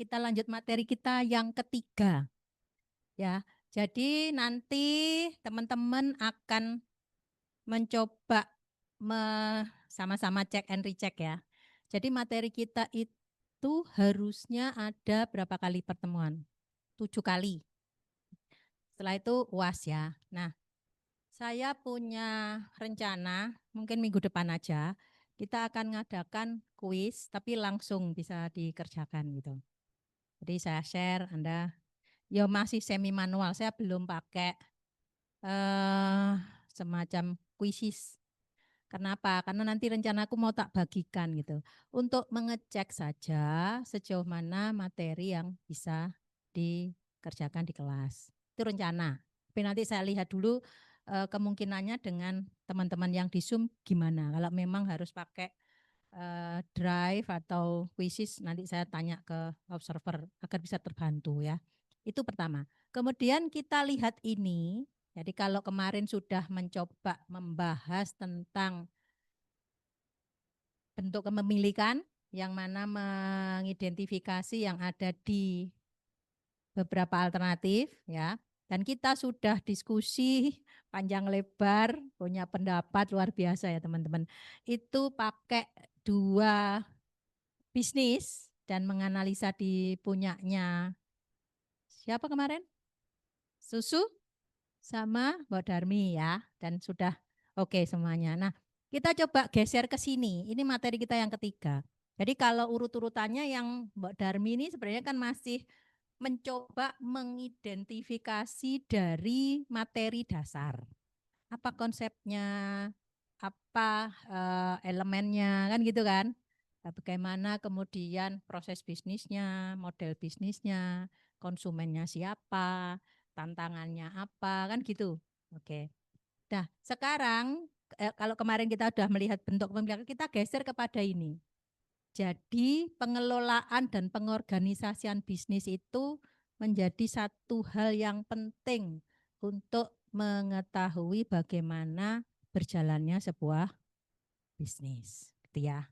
kita lanjut materi kita yang ketiga. Ya, jadi nanti teman-teman akan mencoba sama-sama cek and recheck ya. Jadi materi kita itu harusnya ada berapa kali pertemuan? 7 kali. Setelah itu UAS ya. Nah, saya punya rencana, mungkin minggu depan aja, kita akan ngadakan kuis, tapi langsung bisa dikerjakan gitu. Jadi saya share, Anda ya masih semi manual, saya belum pakai semacam kuisis. Kenapa? Karena nanti rencanaku mau tak bagikan gitu. Untuk mengecek saja sejauh mana materi yang bisa dikerjakan di kelas. Itu rencana. Tapi nanti saya lihat dulu kemungkinannya dengan teman-teman yang di Zoom gimana. Kalau memang harus pakai drive atau quizzes, nanti saya tanya ke observer agar bisa terbantu ya. Itu pertama. Kemudian kita lihat ini. Jadi kalau kemarin sudah mencoba membahas tentang bentuk kepemilikan yang mana mengidentifikasi yang ada di beberapa alternatif ya. Dan kita sudah diskusi panjang lebar, punya pendapat luar biasa ya teman-teman. Itu pakai 2 bisnis dan menganalisa di punyanya siapa kemarin? Susu sama Mbak Darmi ya. Dan sudah oke semuanya. Nah, kita coba geser ke sini. Ini materi kita yang ketiga. Jadi kalau urut-urutannya yang Mbak Darmi ini sebenarnya kan masih mencoba mengidentifikasi dari materi dasar. Apa konsepnya, apa elemennya, kan gitu kan. Nah, bagaimana kemudian proses bisnisnya, model bisnisnya, konsumennya siapa, tantangannya apa, kan gitu. Oke. Nah, sekarang kalau kemarin kita sudah melihat bentuk kepemilikan, kita geser kepada ini. Jadi pengelolaan dan pengorganisasian bisnis itu menjadi satu hal yang penting untuk mengetahui bagaimana berjalannya sebuah bisnis, gitu ya.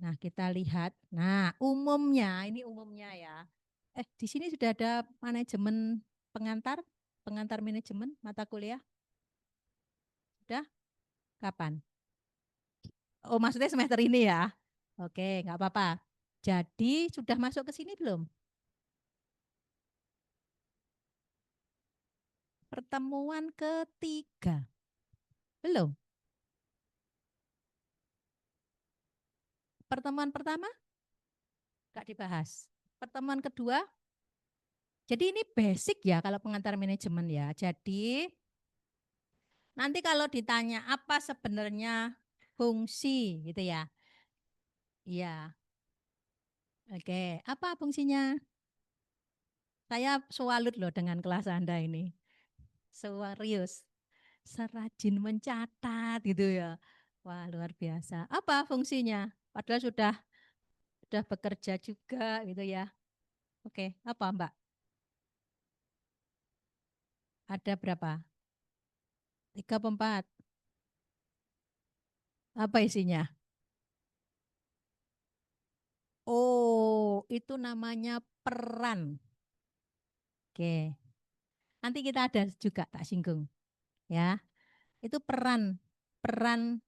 Nah, kita lihat. Nah, umumnya ini umumnya ya. Di sini sudah ada manajemen pengantar, pengantar manajemen mata kuliah. Sudah? Kapan? Oh, maksudnya semester ini ya? Oke, nggak apa-apa. Jadi sudah masuk ke sini belum? Pertemuan ketiga. Belum? Pertemuan pertama nggak dibahas. Pertemuan kedua, jadi ini basic ya kalau pengantar manajemen ya. Jadi nanti kalau ditanya apa sebenarnya fungsi gitu ya. Iya. Oke, apa fungsinya? Saya salut loh dengan kelas Anda ini. Serius. Serajin mencatat gitu ya. Wah, luar biasa. Apa fungsinya? Padahal sudah bekerja juga gitu ya. Oke, apa Mbak? Ada berapa? 3 atau 4? Apa isinya? Oh, itu namanya peran. Oke. Nanti kita ada juga tak singgung ya. Itu peran peran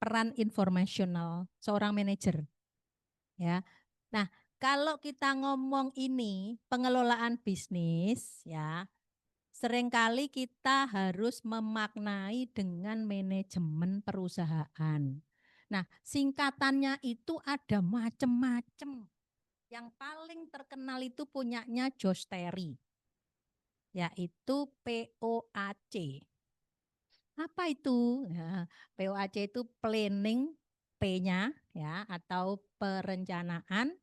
peran informasional seorang manajer ya. Nah, kalau kita ngomong ini pengelolaan bisnis ya, seringkali kita harus memaknai dengan manajemen perusahaan. Nah, singkatannya itu ada macam-macam. Yang paling terkenal itu punyanya Josh Terry, yaitu POAC. Apa itu? Ya, POAC itu planning, P-nya ya, atau perencanaan.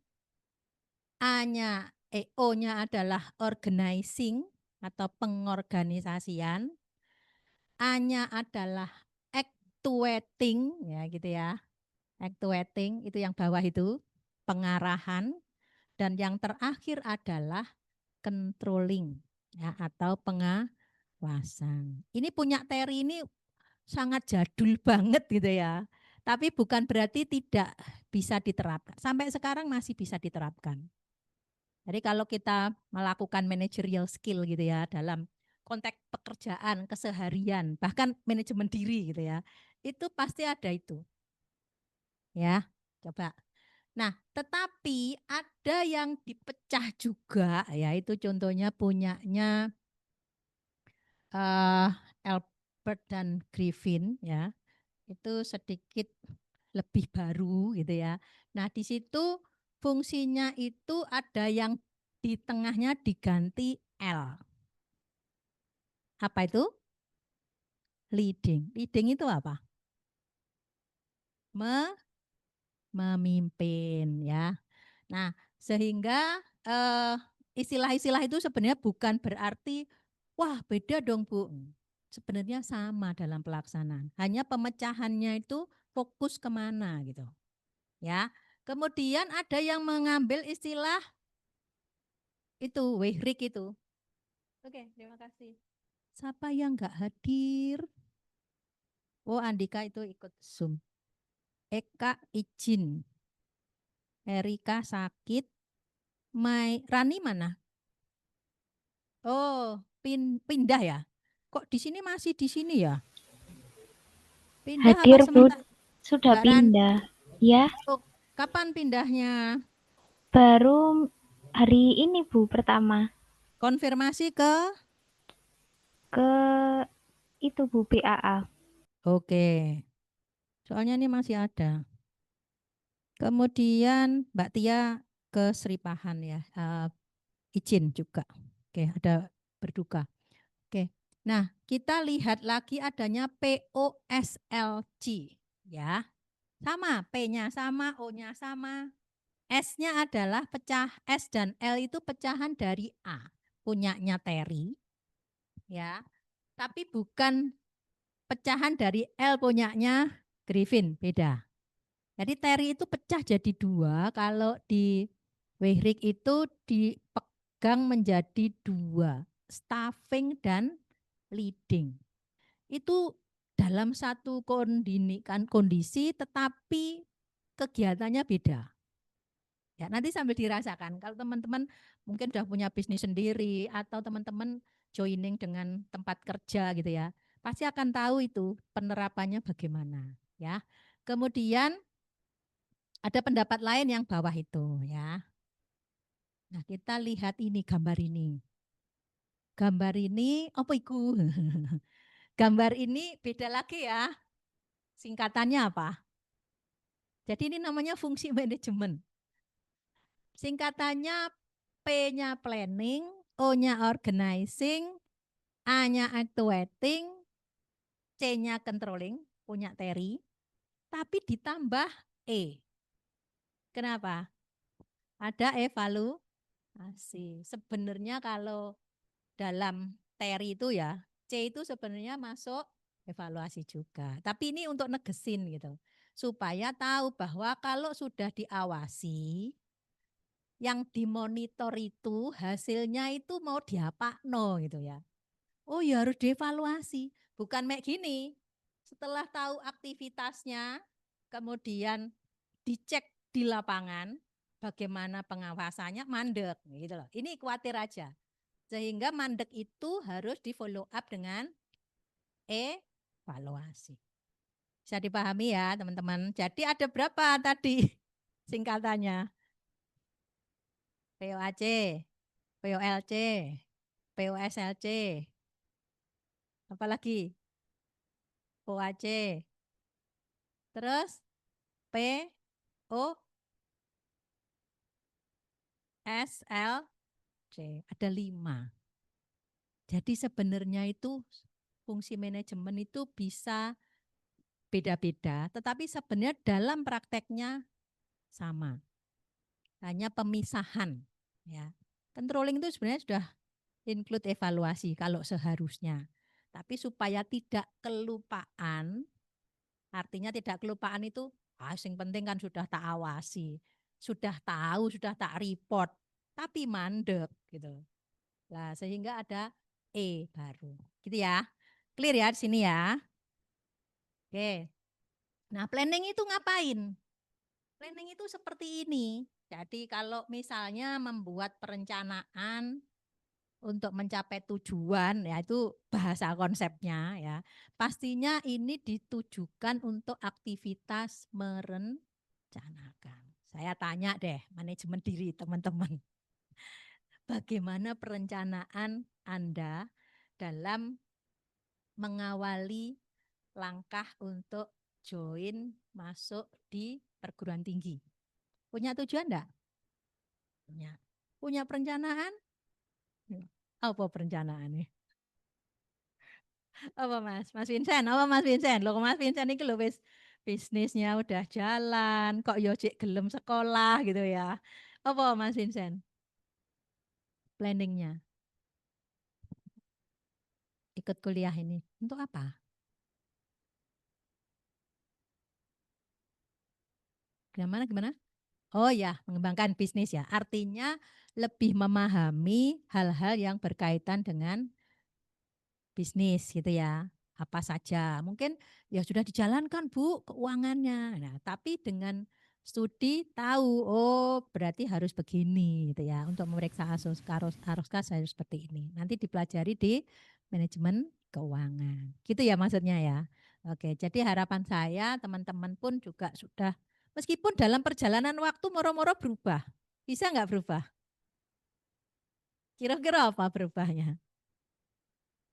A-nya, O-nya adalah organizing atau pengorganisasian. A-nya adalah actuating, ya gitu ya. Actuating itu yang bawah itu, pengarahan. Dan yang terakhir adalah controlling ya, atau pengawasan. Ini punya Terry ini sangat jadul banget gitu ya. Tapi bukan berarti tidak bisa diterapkan. Sampai sekarang masih bisa diterapkan. Jadi kalau kita melakukan managerial skill gitu ya dalam konteks pekerjaan, keseharian, bahkan manajemen diri gitu ya, itu pasti ada itu. Ya, coba. Nah, tetapi ada yang dipecah juga, ya itu contohnya punyanya Albert dan Griffin, ya itu sedikit lebih baru gitu ya. Nah, di situ fungsinya itu ada yang di tengahnya diganti L. Apa itu? Leading. Leading itu apa? Memimpin ya. Nah, sehingga istilah-istilah itu sebenarnya bukan berarti wah beda dong Bu. Sebenarnya sama dalam pelaksanaan. Hanya pemecahannya itu fokus kemana gitu. Ya. Kemudian ada yang mengambil istilah itu Wehrik itu. Oke, terima kasih. Siapa yang nggak hadir? Oh, Andika itu ikut Zoom. Eka izin. Erika sakit. Rani mana? Oh, pindah ya? Kok di sini masih di sini ya? Pindah apa Hadir Bu, sementara? sudah Mbak Ran, pindah. Ya, oh, kapan pindahnya? baru hari ini Bu pertama Konfirmasi ke? ke itu Bu PAA. Oke, soalnya ini masih ada. Kemudian Mbak Tia ke Seripahan ya, izin juga. Oke, ada berduka. Oke, nah kita lihat lagi adanya POSLC ya. Sama, P-nya sama, O-nya sama. S-nya adalah pecah, S dan L itu pecahan dari A. Punyanya Terry, ya. Tapi bukan pecahan dari L punyanya Griffin, beda. Jadi Terry itu pecah jadi dua, kalau di Wehrik itu dipegang menjadi dua, staffing dan leading. Itu dalam satu kondisi tetapi kegiatannya beda. Ya, nanti sambil dirasakan. Kalau teman-teman mungkin sudah punya bisnis sendiri atau teman-teman joining dengan tempat kerja gitu ya, pasti akan tahu itu penerapannya bagaimana, ya. Kemudian ada pendapat lain yang bawah itu, ya. Nah, kita lihat ini gambar ini. Gambar ini apa iku? Gambar ini beda lagi ya. Singkatannya apa? Jadi ini namanya fungsi manajemen. Singkatannya P-nya planning, O-nya organizing, A-nya actuating, C-nya controlling, punya Terry, tapi ditambah E. Kenapa? Ada evaluasi. Sebenarnya kalau dalam Terry itu ya, C itu sebenarnya masuk evaluasi juga. Tapi ini untuk negesin gitu. Supaya tahu bahwa kalau sudah diawasi, yang dimonitor itu hasilnya itu mau diapakno gitu ya. Oh ya harus dievaluasi. Bukan kayak gini. Setelah tahu aktivitasnya, kemudian dicek di lapangan, bagaimana pengawasannya, mandek gitu loh. Ini khawatir aja. Sehingga mandek itu harus di follow up dengan evaluasi. Bisa dipahami ya teman-teman. Jadi ada berapa tadi singkatannya? POAC, POLC, POSLC, apalagi OAC, terus POSLC, ada 5. Jadi sebenarnya itu fungsi manajemen itu bisa beda-beda, tetapi sebenarnya dalam prakteknya sama. Hanya pemisahan. Ya. Controlling itu sebenarnya sudah include evaluasi kalau seharusnya. Tapi supaya tidak kelupaan, artinya tidak kelupaan itu, yang penting kan sudah tak awasi, sudah tahu, sudah tak report, tapi mandek gitu. Nah, sehingga ada E baru. Gitu ya. Clear ya di sini ya. Oke. Nah, planning itu ngapain? Planning itu seperti ini. Jadi kalau misalnya membuat perencanaan untuk mencapai tujuan, ya itu bahasa konsepnya ya. Pastinya ini ditujukan untuk aktivitas merencanakan. Saya tanya deh manajemen diri teman-teman. Bagaimana perencanaan Anda dalam mengawali langkah untuk join masuk di perguruan tinggi? Punya tujuan enggak? Punya. Punya perencanaan? Apa perencanaannya? Apa Mas? Mas Vincent, apa Mas Vincent? Loh Mas Vincent ini loh wis bisnisnya udah jalan, kok yo cek gelem sekolah gitu ya. Apa Mas Vincent? Planningnya ikut kuliah ini untuk apa? Gimana gimana? Oh ya, mengembangkan bisnis ya. Artinya lebih memahami hal-hal yang berkaitan dengan bisnis gitu ya. Apa saja. Mungkin ya sudah dijalankan Bu keuangannya. Nah, tapi dengan studi tahu oh berarti harus begini gitu ya. Untuk memeriksa arus kas harus seperti ini. Nanti dipelajari di manajemen keuangan. Gitu ya maksudnya ya. Oke, jadi harapan saya teman-teman pun juga sudah meskipun dalam perjalanan waktu moro-moro berubah. Bisa nggak berubah? Kira-kira apa berubahnya?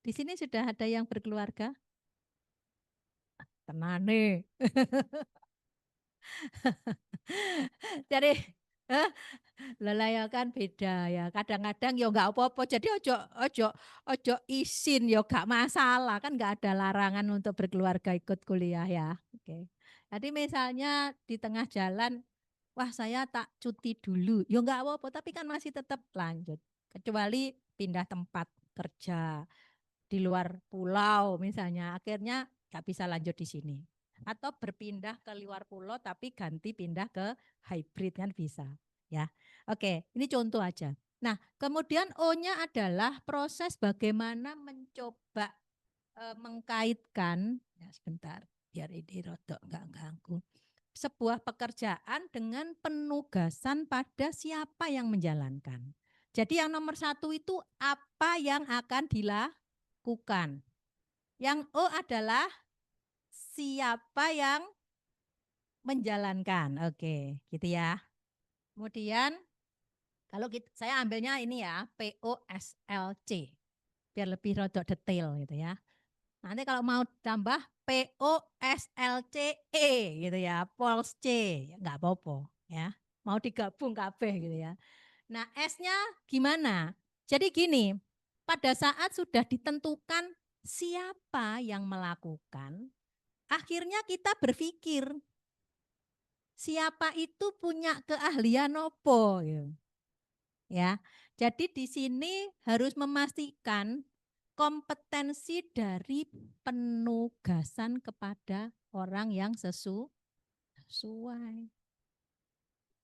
Di sini sudah ada yang berkeluarga? Tenane. Jadi lelah ya kan beda ya. Kadang-kadang ya nggak apa-apa. Jadi ojo ojo ojo izin ya gak masalah kan nggak ada larangan untuk berkeluarga ikut kuliah ya. Oke. Jadi misalnya di tengah jalan, wah saya tak cuti dulu. Ya nggak apa-apa. Tapi kan masih tetap lanjut. Kecuali pindah tempat kerja di luar pulau misalnya. Akhirnya nggak bisa lanjut di sini. Atau berpindah ke luar pulau tapi ganti pindah ke hybrid kan bisa ya. Oke, ini contoh aja. Nah, kemudian O-nya adalah proses bagaimana mencoba mengkaitkan ya sebentar biar ini rodok nggak ganggu sebuah pekerjaan dengan penugasan pada siapa yang menjalankan. Jadi yang nomor satu itu apa yang akan dilakukan. Yang O adalah siapa yang menjalankan. Oke, gitu ya. Kemudian kalau saya ambilnya ini ya, POSLC biar lebih rodok detail gitu ya. Nanti kalau mau tambah POSLCE gitu ya, POLSC ya nggak apa-apa ya. Mau digabung kabeh gitu ya. Nah, S-nya gimana? Jadi gini, pada saat sudah ditentukan siapa yang melakukan, akhirnya kita berpikir siapa itu punya keahlian opo gitu. Ya. Jadi di sini harus memastikan kompetensi dari penugasan kepada orang yang sesuai.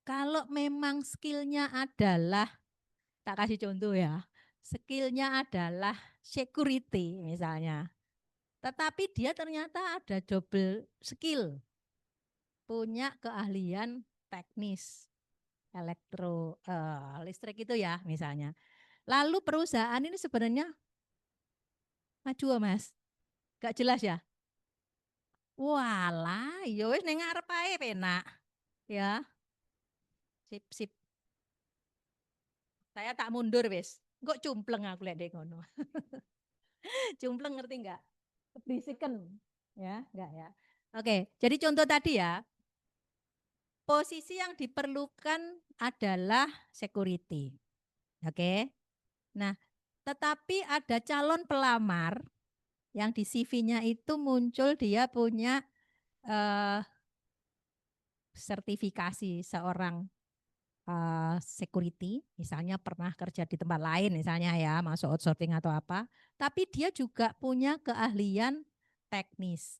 Kalau memang skillnya adalah, tak kasih contoh ya, skillnya adalah security misalnya. Tetapi dia ternyata ada double skill, punya keahlian teknis, listrik itu ya misalnya. Lalu perusahaan ini sebenarnya maju Mas, gak jelas ya? Walah, ya wis ning ngarep ae penak. Ya, sip sip. Saya tak mundur wis. Kok cumpleng aku lihat dek ngono. Cumpleng ngerti enggak? Kebrisiken. Ya, enggak ya. Oke, jadi contoh tadi ya. Posisi yang diperlukan adalah security. Oke. Nah, tetapi ada calon pelamar yang di CV-nya itu muncul dia punya eh, sertifikasi seorang security, misalnya pernah kerja di tempat lain, misalnya ya masuk outsourcing atau apa, tapi dia juga punya keahlian teknis.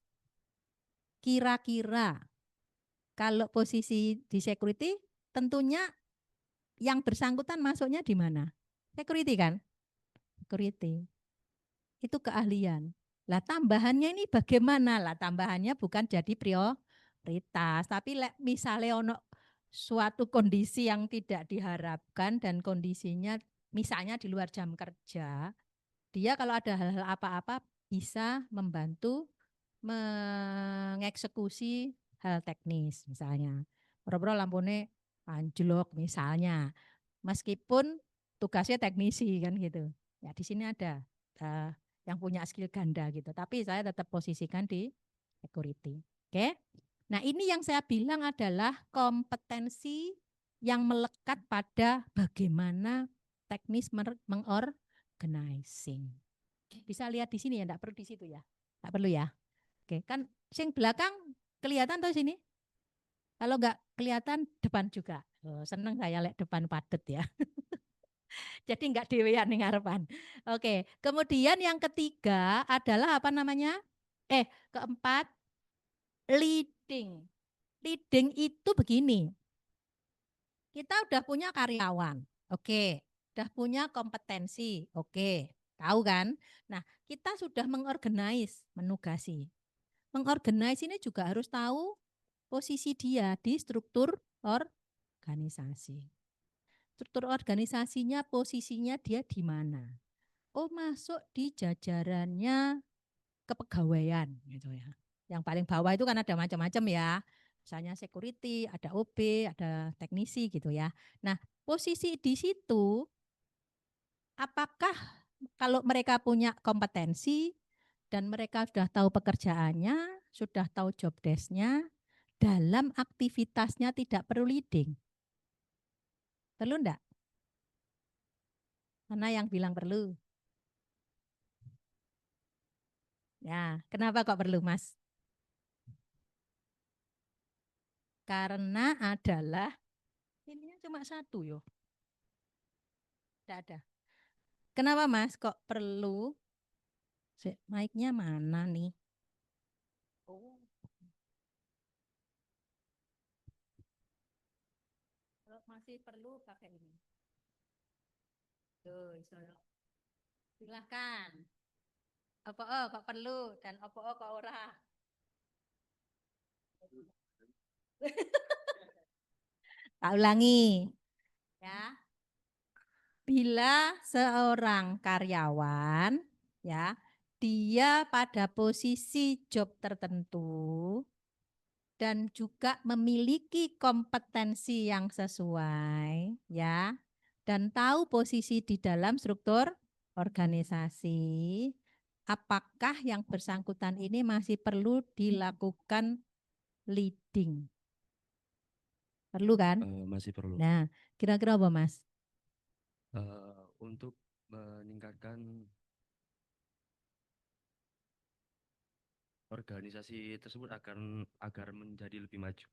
Kira-kira kalau posisi di security, tentunya yang bersangkutan masuknya di mana? Security kan? Security. Itu keahlian. Lah tambahannya ini bagaimana? Lah tambahannya bukan jadi prioritas, tapi misalnya ono suatu kondisi yang tidak diharapkan dan kondisinya misalnya di luar jam kerja, dia kalau ada hal-hal apa-apa bisa membantu mengeksekusi hal teknis misalnya. Boro-boro lampune anjlok misalnya. Meskipun tugasnya teknisi kan gitu. Ya di sini ada yang punya skill ganda gitu. Tapi saya tetap posisikan di security. Oke. Nah, ini yang saya bilang adalah kompetensi yang melekat pada bagaimana teknis mengorganizing. Bisa lihat di sini ya, enggak perlu di situ ya. Enggak perlu ya. Oke, kan sing belakang kelihatan tuh sini? Kalau enggak kelihatan depan juga. Oh, seneng saya lihat depan padet ya. Jadi enggak dewean ning ngarepan. Oke, kemudian yang ketiga adalah apa namanya? Keempat, leading. Leading itu begini. Kita udah punya karyawan. Oke, udah punya kompetensi. Oke, tahu kan? Nah, kita sudah mengorganize, menugasi. Mengorganize ini juga harus tahu posisi dia di struktur organisasi. Struktur organisasinya, posisinya dia di mana? Oh, masuk di jajarannya kepegawaian gitu ya. Yang paling bawah itu kan ada macam-macam ya. Misalnya security, ada OB, ada teknisi gitu ya. Nah, posisi di situ apakah kalau mereka punya kompetensi dan mereka sudah tahu pekerjaannya, sudah tahu job desk-nya, dalam aktivitasnya tidak perlu leading. Perlu enggak? Mana yang bilang perlu? Ya, kenapa kok perlu, Mas? Karena adalah ini cuma satu yo. Tidak ada. Kenapa Mas kok perlu? Mic-nya mana nih? Oh, kalau masih perlu pakai ini. Tuh, silahkan. Apa kok perlu dan apa kok ora? Tak ulangi ya. Bila seorang karyawan ya, dia pada posisi job tertentu dan juga memiliki kompetensi yang sesuai ya dan tahu posisi di dalam struktur organisasi, apakah yang bersangkutan ini masih perlu dilakukan leading? Perlu kan? Masih perlu. Nah, kira-kira apa Mas? Untuk meningkatkan organisasi tersebut agar menjadi lebih maju.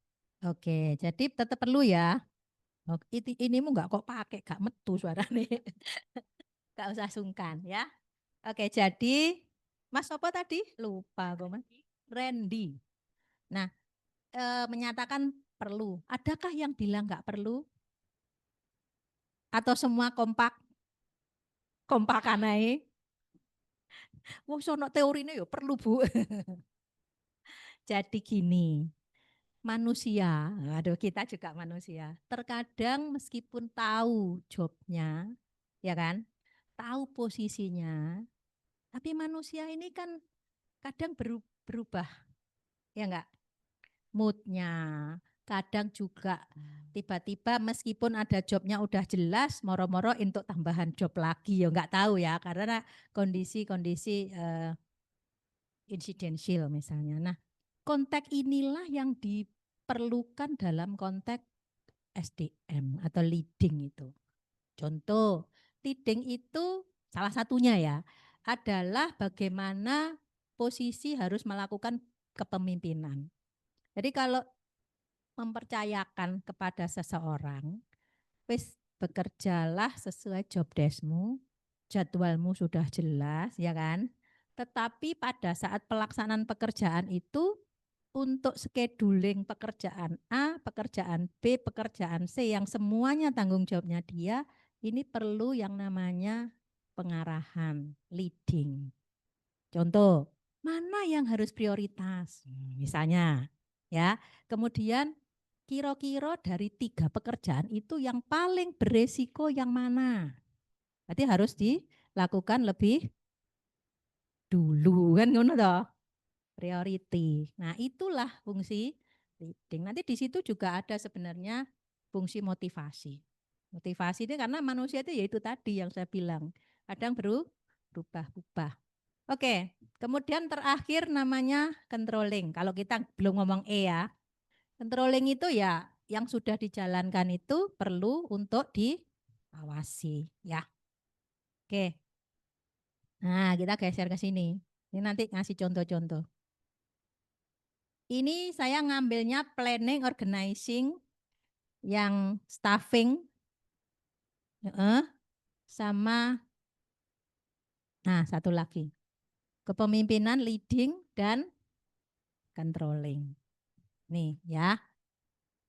Oke, jadi tetap perlu ya. Ini mu nggak kok pakai, gak metu suaranya. Gak usah sungkan ya. Oke, jadi Mas apa tadi? Lupa kok Mas. Randy. Nah, menyatakan perlu. Adakah yang bilang nggak perlu? Atau semua kompak? Kompakan ae? Wah, sono teorinya ya perlu Bu. Jadi gini, manusia, aduh kita juga manusia. Terkadang meskipun tahu jobnya, ya kan, tahu posisinya, tapi manusia ini kan kadang berubah, ya enggak? Moodnya, kadang juga tiba-tiba meskipun ada jobnya udah jelas, moro-moro untuk tambahan job lagi, ya enggak tahu ya, karena kondisi-kondisi insidensial misalnya. Nah, konteks inilah yang diperlukan dalam konteks SDM atau leading itu. Contoh, leading itu salah satunya ya, adalah bagaimana posisi harus melakukan kepemimpinan. Jadi kalau mempercayakan kepada seseorang, wis bekerjalah sesuai job deskmu, jadwalmu sudah jelas, ya kan? Tetapi pada saat pelaksanaan pekerjaan itu untuk scheduling pekerjaan A, pekerjaan B, pekerjaan C yang semuanya tanggung jawabnya dia, ini perlu yang namanya pengarahan, leading. Contoh, mana yang harus prioritas? Misalnya, ya. Kemudian kira-kira dari 3 pekerjaan itu yang paling beresiko yang mana? Berarti harus dilakukan lebih dulu kan ngono toh. Priority. Nah, itulah fungsi leading. Nanti di situ juga ada sebenarnya fungsi motivasi. Motivasi itu karena manusia itu yaitu tadi yang saya bilang, kadang berubah-ubah. Oke, kemudian terakhir namanya controlling. Kalau kita belum ngomong E ya, controlling itu ya yang sudah dijalankan itu perlu untuk diawasi ya. Oke. Nah, kita geser ke sini. Ini nanti ngasih contoh-contoh. Ini saya ngambilnya planning, organizing, yang staffing, sama, nah satu lagi, kepemimpinan, leading, dan controlling. Nih ya,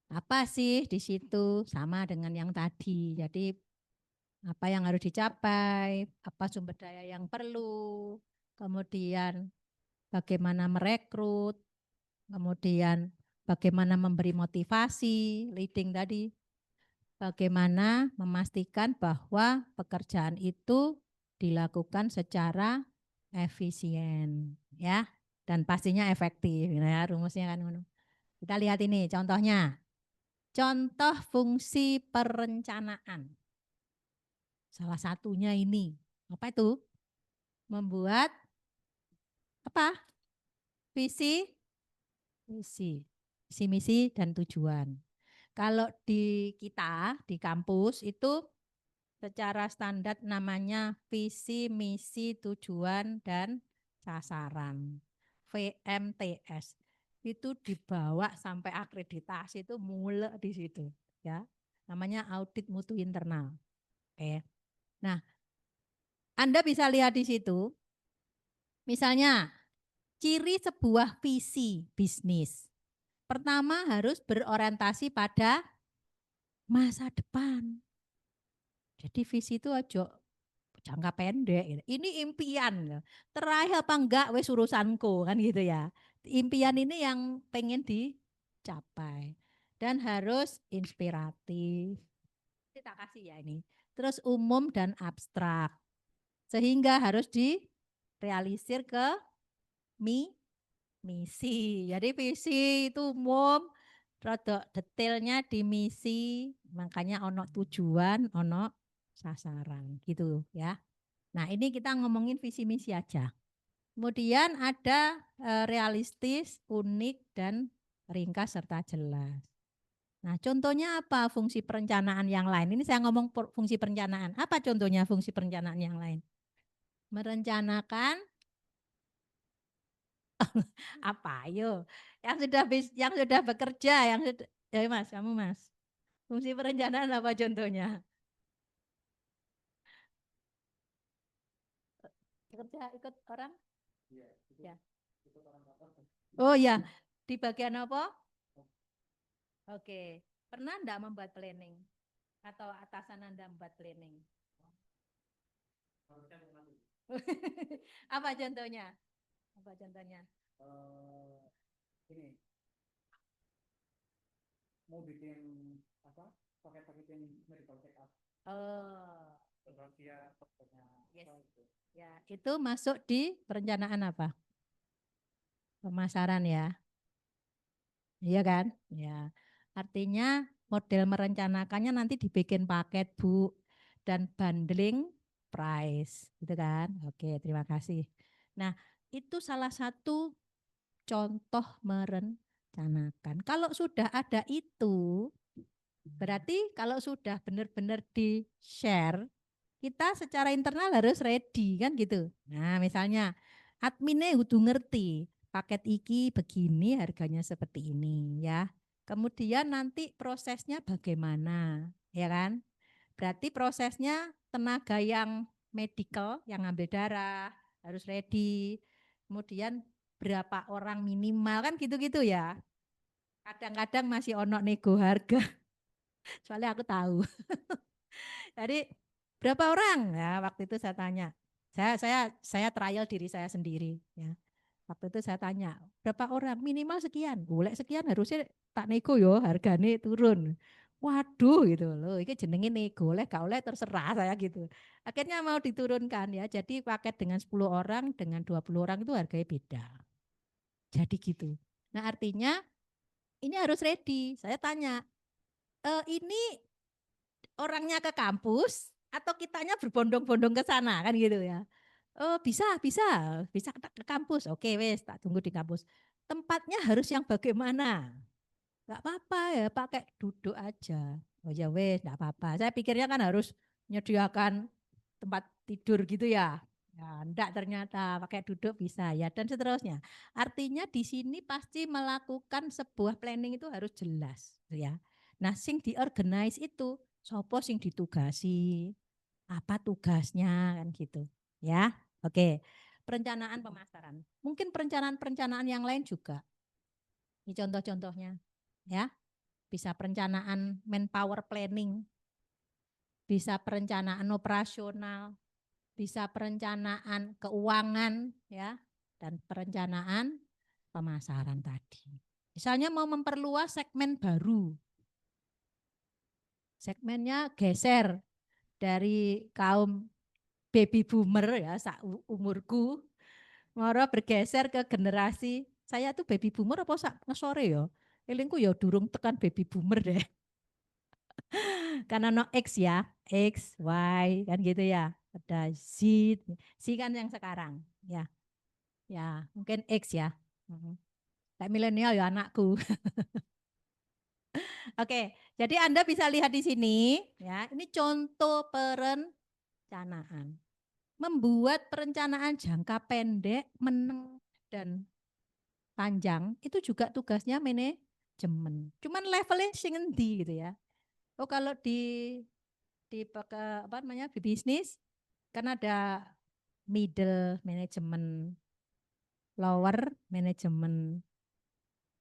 apa sih di situ sama dengan yang tadi. Jadi apa yang harus dicapai, apa sumber daya yang perlu, kemudian bagaimana merekrut, kemudian bagaimana memberi motivasi, leading tadi, bagaimana memastikan bahwa pekerjaan itu dilakukan secara efisien ya dan pastinya efektif ya rumusnya kan. Kita lihat ini contohnya. Contoh fungsi perencanaan. Salah satunya ini. Apa itu? Membuat apa? Visi, misi dan tujuan. Kalau di kita di kampus itu secara standar namanya visi, misi, tujuan, dan sasaran. VMTS. Itu dibawa sampai akreditasi itu mulai di situ. Ya, namanya audit mutu internal. Oke. Nah, Anda bisa lihat di situ, misalnya ciri sebuah visi bisnis. Pertama harus berorientasi pada masa depan. Jadi visi itu aja jangka pendek. Gitu. Ini impian. Terakhir apa enggak wes urusanku kan gitu ya. Impian ini yang pengen dicapai. Dan harus inspiratif. Kita kasih ya ini. Terus umum dan abstrak. Sehingga harus direalisir ke misi. Jadi visi itu umum, rada detailnya di misi, makanya ono tujuan, ono sasaran gitu ya. Nah, ini kita ngomongin visi misi aja. Kemudian ada realistis, unik dan ringkas serta jelas. Nah, contohnya apa fungsi perencanaan yang lain? Ini saya ngomong fungsi perencanaan. Apa contohnya fungsi perencanaan yang lain? Merencanakan apa? Ayo, yang sudah bekerja, yang sudah, ya Mas, kamu Mas. Fungsi perencanaan apa contohnya? Kerja ikut orang? Ya. Oh ya, di bagian apa? Oke, pernah enggak membuat planning? Atau atasan Anda membuat planning? Apa contohnya? Apa contohnya? Ini mau bikin apa? Paket-paketin medical check up. Oh, Rahasia pokoknya. yes. Ya, itu masuk di perencanaan apa? Pemasaran ya. Iya kan? Ya. Artinya model merencanakannya nanti dibikin paket, Bu, dan bundling price, gitu kan? Oke, terima kasih. Nah, itu salah satu contoh merencanakan. Kalau sudah ada itu, berarti kalau sudah benar-benar di-share, kita secara internal harus ready kan gitu. Nah, misalnya adminnya udah ngerti paket iki begini harganya seperti ini ya. Kemudian nanti prosesnya bagaimana, ya kan? Berarti prosesnya tenaga yang medical yang ngambil darah harus ready. Kemudian berapa orang minimal kan gitu-gitu ya. Kadang-kadang masih ono nego harga. Soalnya aku tahu. Jadi berapa orang? Ya, waktu itu saya tanya. Saya trial diri saya sendiri ya. Waktu itu saya tanya, berapa orang? Minimal sekian. Boleh sekian harusnya tak nego yo, harganya turun. Waduh gitu loh, ini jenenge nego, oleh gak oleh terserah saya gitu. Akhirnya mau diturunkan ya, jadi paket dengan 10 orang, dengan 20 orang itu harganya beda. Jadi gitu. Nah artinya ini harus ready. Saya tanya, ini orangnya ke kampus atau kitanya berbondong-bondong ke sana kan gitu ya. Oh bisa ke kampus. Oke wes, tak tunggu di kampus. Tempatnya harus yang bagaimana? Enggak apa-apa ya, pakai duduk aja. Oh ya wes, enggak apa-apa. Saya pikirnya kan harus menyediakan tempat tidur gitu ya. Ya, enggak ternyata pakai duduk bisa ya dan seterusnya. Artinya di sini pasti melakukan sebuah planning itu harus jelas ya. Nah, sing diorganize itu sopo sing ditugasi, apa tugasnya kan gitu. Ya. Oke. Perencanaan pemasaran. Mungkin perencanaan-perencanaan yang lain juga. Ini contoh-contohnya ya. Bisa perencanaan manpower planning, bisa perencanaan operasional, bisa perencanaan keuangan ya dan perencanaan pemasaran tadi. Misalnya mau memperluas segmen baru. Segmennya geser dari kaum baby boomer ya, umurku, mau bergeser ke generasi saya tuh baby boomer apa sak ngesore ya. Elingku ya durung tekan baby boomer deh. Karena no X ya, X, Y kan gitu ya. Ada Z, Z kan yang sekarang ya. Ya, mungkin X ya. Kayak milenial ya anakku. Oke, jadi Anda bisa lihat di sini ya. Ini contoh perencanaan. Membuat perencanaan jangka pendek, menengah dan panjang itu juga tugasnya manajemen. Cuman levelnya sing endi gitu ya. Oh kalau apa namanya di bisnis kan ada middle management, lower management,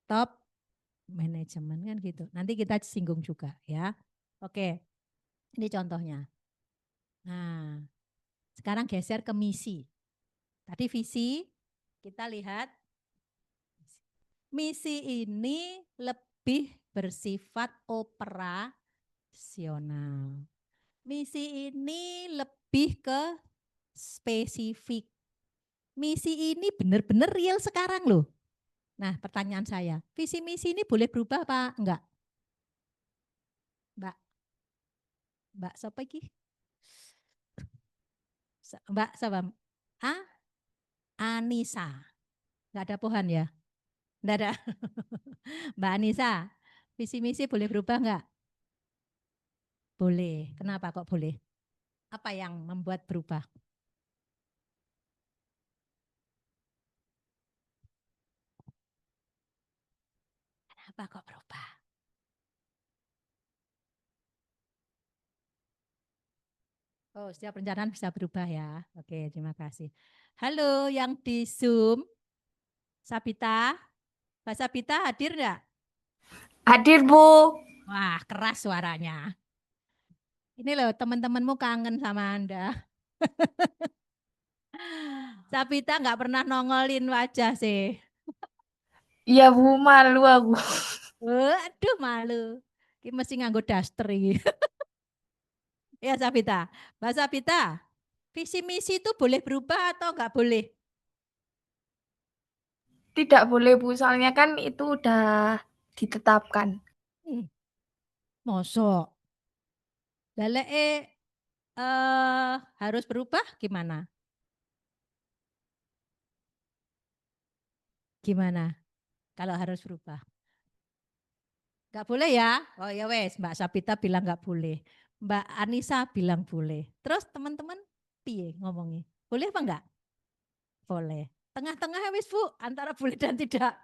top management kan gitu. Nanti kita singgung juga ya. Oke, ini contohnya. Nah, sekarang geser ke misi. Tadi visi, kita lihat misi ini lebih bersifat operasional. Misi ini lebih ke spesifik. Misi ini benar-benar real sekarang loh. Nah pertanyaan saya, visi misi ini boleh berubah apa enggak? Mbak siapa ini? Mbak siapa? Ah, Anissa. Enggak ada pohan ya? Enggak ada. Mbak Anissa, visi misi boleh berubah enggak? Boleh. Kenapa kok boleh? Apa yang membuat berubah? Kenapa kok berubah? Oh, setiap perencanaan bisa berubah ya. Oke, terima kasih. Halo yang di Zoom, Sabita. Mbak Sabita hadir enggak? Hadir, Bu. Wah, keras suaranya. Ini loh teman-temanmu kangen sama Anda. Sabita nggak pernah nongolin wajah sih. Iya, Bu, malu aku. Aduh malu. Ini mesti nganggo daster ini. Ya Sabita. Mbak Sabita, visi misi itu boleh berubah atau nggak boleh? Tidak boleh, Bu, soalnya kan itu udah ditetapkan. Mosok. Harus berubah gimana? Gimana kalau harus berubah? Nggak boleh ya? Oh ya wes, Mbak Sabita bilang nggak boleh. Mbak Anissa bilang boleh. Terus teman-teman piye ngomongnya? Boleh apa enggak? Boleh. Tengah-tengah wis Bu, antara boleh dan tidak.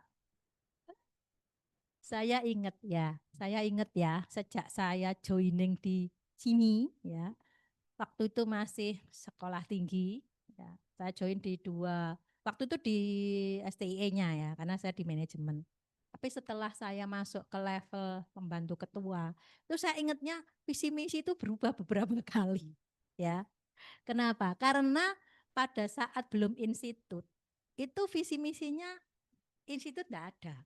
Saya ingat ya, sejak saya joining di sini ya. Waktu itu masih sekolah tinggi, ya. Saya join di waktu itu di STIE-nya ya, karena saya di manajemen. Tapi setelah saya masuk ke level pembantu ketua, itu saya ingatnya visi misi itu berubah beberapa kali. Ya, kenapa? Karena pada saat belum institut, itu visi misinya institut tidak ada.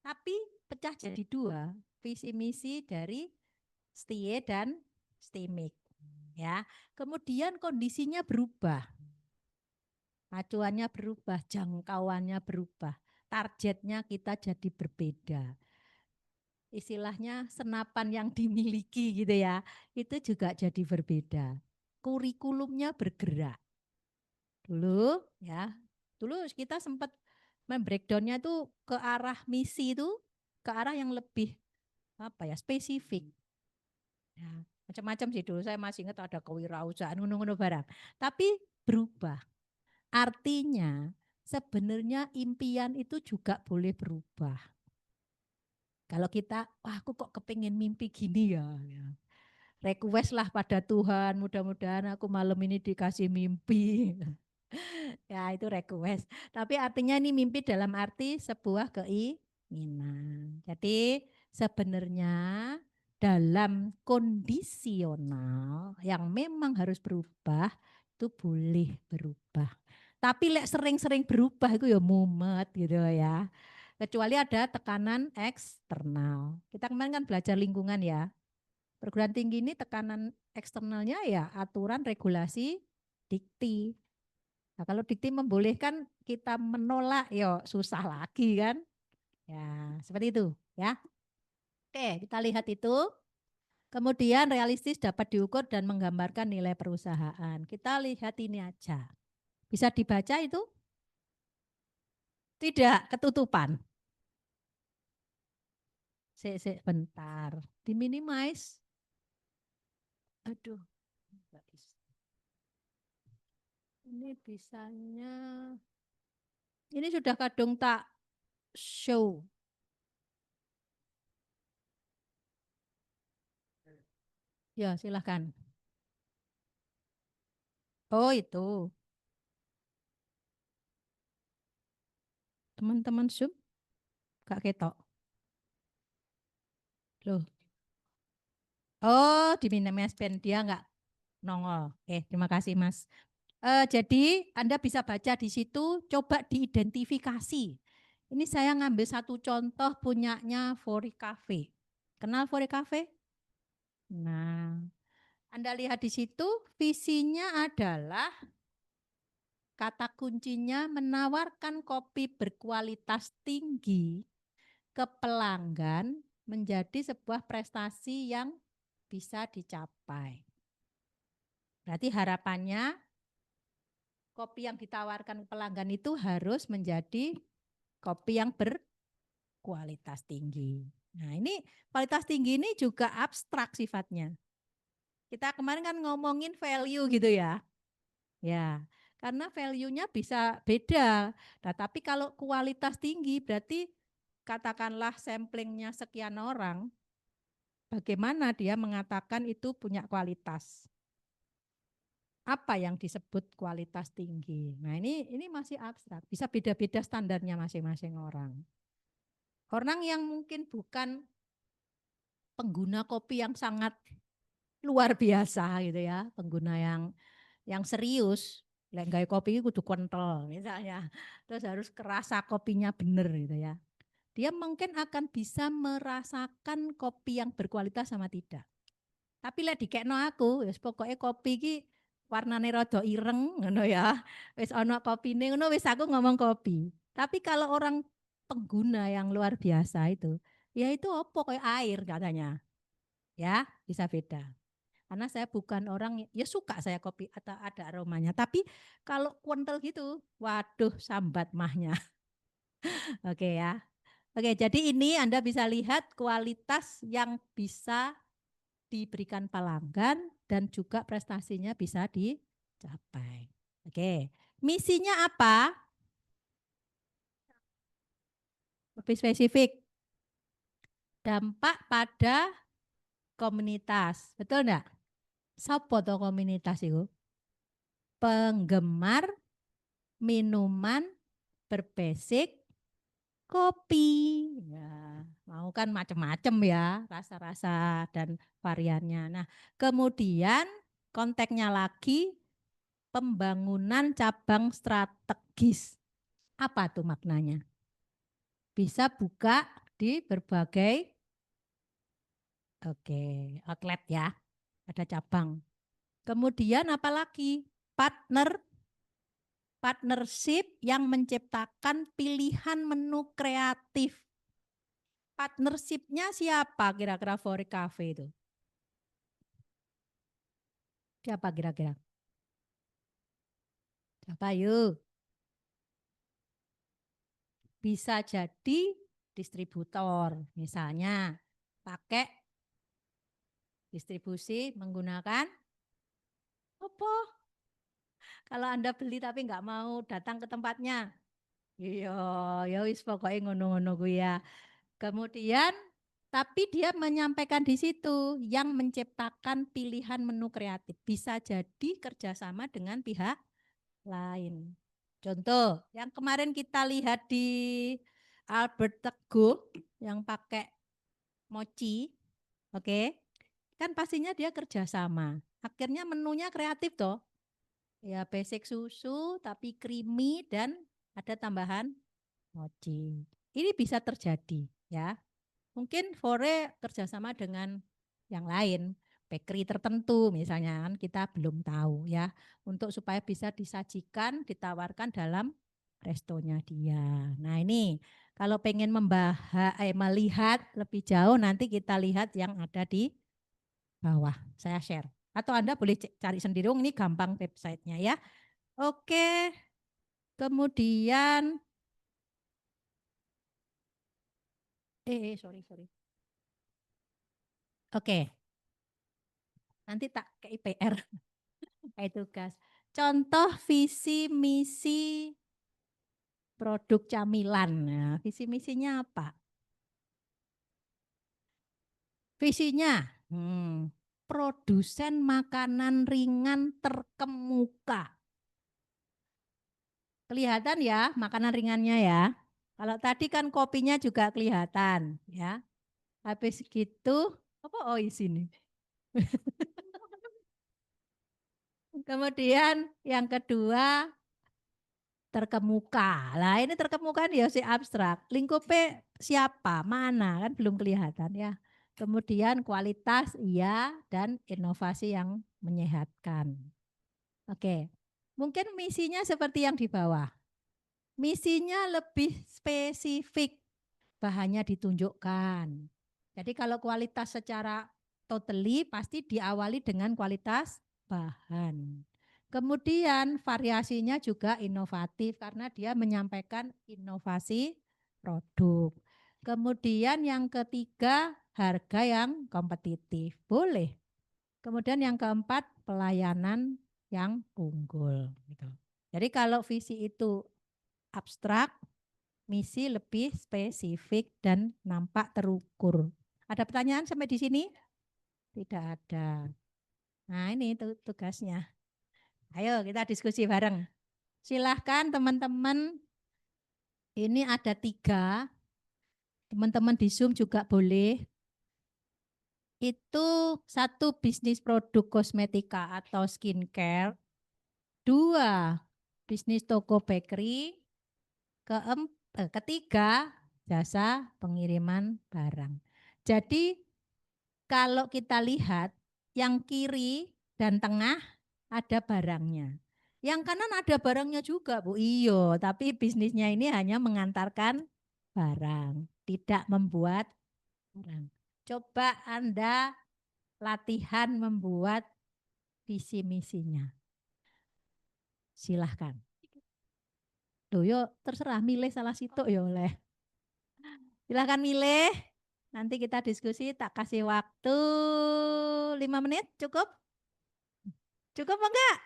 Tapi pecah jadi dua, visi misi dari STIE dan STIMIK. Ya, kemudian kondisinya berubah, acuannya berubah, jangkauannya berubah, targetnya kita jadi berbeda. Istilahnya senapan yang dimiliki gitu ya, itu juga jadi berbeda. Kurikulumnya bergerak. Dulu ya, dulu kita sempat membreakdownnya itu ke arah misi itu, ke arah yang lebih apa ya, spesifik. Ya, macam-macam sih dulu, saya masih ingat ada kewirausahaan, ngono-ngono barang. Tapi berubah. Artinya sebenarnya impian itu juga boleh berubah. Kalau kita, wah aku kok kepingin mimpi gini ya. Request lah pada Tuhan, mudah-mudahan aku malam ini dikasih mimpi. Ya itu request. Tapi artinya ini mimpi dalam arti sebuah keinginan. Jadi sebenarnya dalam kondisional yang memang harus berubah itu boleh berubah. Tapi lek sering-sering berubah itu ya mumet gitu ya. Kecuali ada tekanan eksternal. Kita kemarin kan belajar lingkungan ya. Perguruan tinggi ini tekanan eksternalnya ya aturan, regulasi, dikti. Nah, kalau dikti membolehkan kita menolak, ya susah lagi kan. Ya, seperti itu ya. Oke, kita lihat itu. Kemudian realistis dapat diukur dan menggambarkan nilai perusahaan. Kita lihat ini aja. Bisa dibaca itu? Tidak, ketutupan. Bentar. Diminimize. Aduh, enggak bisa. Ini bisanya. Ini sudah kadung tak show. Ya, silahkan. Oh, itu. Teman-teman Zoom, Kak Ketok. Loh. Oh, di minimize pen dia enggak nongol. Oke, terima kasih Mas. Jadi Anda bisa baca di situ, coba diidentifikasi. Ini saya ngambil satu contoh punyanya Fori Cafe. Kenal Fori Cafe? Nah, Anda lihat di situ visinya adalah kata kuncinya menawarkan kopi berkualitas tinggi ke pelanggan menjadi sebuah prestasi yang bisa dicapai. Berarti harapannya kopi yang ditawarkan pelanggan itu harus menjadi kopi yang berkualitas tinggi. Nah, ini kualitas tinggi ini juga abstrak sifatnya. Kita kemarin kan ngomongin value gitu ya. Ya, karena value-nya bisa beda. Nah, tapi kalau kualitas tinggi berarti katakanlah samplingnya sekian orang, bagaimana dia mengatakan itu punya kualitas? Apa yang disebut kualitas tinggi? Nah, ini masih abstrak, bisa beda-beda standarnya masing-masing orang. Orang yang mungkin bukan pengguna kopi yang sangat luar biasa gitu ya, pengguna yang serius, lek gawe kopi kudu kental misalnya. Terus harus kerasa kopinya bener gitu ya. Dia mungkin akan bisa merasakan kopi yang berkualitas sama tidak. Tapi lek dikekno aku, wis pokoke kopi iki warnane rada ireng ngono ya. Wis ana kopine ngono wis aku ngomong kopi. Tapi kalau orang pengguna yang luar biasa itu, ya itu opo kayak air katanya. Ya, bisa beda. Karena saya bukan orang, ya suka saya kopi atau ada aromanya. Tapi kalau kental gitu, waduh sambat mahnya. Oke ya. Oke, jadi ini Anda bisa lihat kualitas yang bisa diberikan pelanggan dan juga prestasinya bisa dicapai. Oke, misinya apa? Lebih spesifik. Dampak pada komunitas. Betul enggak? Sopo to komunitas itu? Penggemar minuman berbasic kopi. Ya, mau kan macam-macam ya rasa-rasa dan variannya. Nah, kemudian konteksnya lagi pembangunan cabang strategis. Apa tuh maknanya? Bisa buka di berbagai outlet ya, ada cabang. Kemudian apalagi partnership yang menciptakan pilihan menu kreatif. Partnership-nya siapa kira-kira Fore Cafe itu? Siapa kira-kira? Siapa yuk? Bisa jadi distributor, misalnya pakai distribusi menggunakan apa? Kalau Anda beli tapi nggak mau datang ke tempatnya, iya, ya wis pokoknya ngono-ngono gue ya. Kemudian, tapi dia menyampaikan di situ yang menciptakan pilihan menu kreatif. Bisa jadi kerjasama dengan pihak lain. Contoh, yang kemarin kita lihat di Albert Teguh yang pakai mochi, oke, kan pastinya dia kerjasama. Akhirnya menunya kreatif toh. Ya basic susu tapi creamy dan ada tambahan mochi. Ini bisa terjadi ya. Mungkin Fore kerjasama dengan yang lain, bakery tertentu misalnya kan kita belum tahu ya. Untuk supaya bisa disajikan, ditawarkan dalam restonya dia. Nah ini kalau pengen melihat lebih jauh nanti kita lihat yang ada di bawah. Saya share. Atau Anda boleh cari sendiri, ini gampang websitenya ya. Oke, kemudian sorry. Oke, nanti tak ke IPR, kayak tugas. Contoh visi misi produk camilan. Nah, visi misinya apa? Visinya, produsen makanan ringan terkemuka. Kelihatan ya makanan ringannya ya. Kalau tadi kan kopinya juga kelihatan ya. Habis gitu, apa di sini. Kemudian yang kedua terkemuka. Lah ini terkemuka ya si abstrak. Lingkupnya siapa, mana kan belum kelihatan ya. Kemudian kualitas iya dan inovasi yang menyehatkan. Oke, mungkin misinya seperti yang di bawah. Misinya lebih spesifik, bahannya ditunjukkan. Jadi kalau kualitas secara totally pasti diawali dengan kualitas bahan. Kemudian variasinya juga inovatif karena dia menyampaikan inovasi produk. Kemudian yang ketiga harga yang kompetitif, boleh. Kemudian yang keempat pelayanan yang unggul. Gitu. Jadi kalau visi itu abstrak, misi lebih spesifik dan nampak terukur. Ada pertanyaan sampai di sini? Tidak ada. Nah ini tugasnya. Ayo kita diskusi bareng. Silahkan teman-teman, ini ada 3. Teman-teman di Zoom juga boleh. Itu 1 bisnis produk kosmetika atau skincare. 2 bisnis toko bakery. Ketiga jasa pengiriman barang. Jadi kalau kita lihat yang kiri dan tengah ada barangnya. Yang kanan ada barangnya juga, Bu. Iya, tapi bisnisnya ini hanya mengantarkan barang, tidak membuat barang. Coba Anda latihan membuat visi misinya. Silahkan. Loh, yo terserah milih salah situ ya oleh. Silahkan milih. Nanti kita diskusi, tak kasih waktu 5 menit, cukup? Cukup enggak?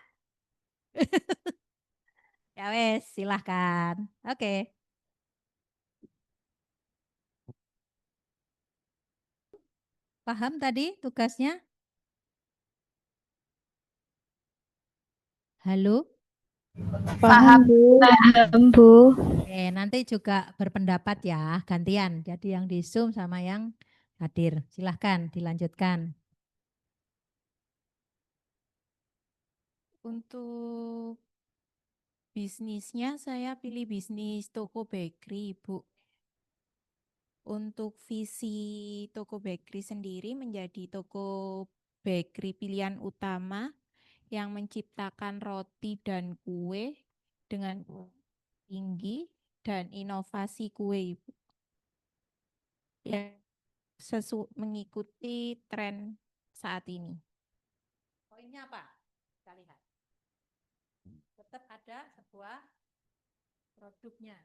Ya wes, silahkan. Oke. Paham tadi tugasnya? Halo? Paham. Paham, Bu. Oke, nanti juga berpendapat ya, gantian. Jadi yang di Zoom sama yang hadir. Silahkan dilanjutkan. Untuk Bisnisnya saya pilih bisnis toko bakery, Bu. Untuk visi toko bakery sendiri menjadi toko bakery pilihan utama yang menciptakan roti dan kue dengan tinggi dan inovasi kue, Ibu. Yang mengikuti tren saat ini. Poinnya apa? Kita lihat. Tetap ada sebuah produknya.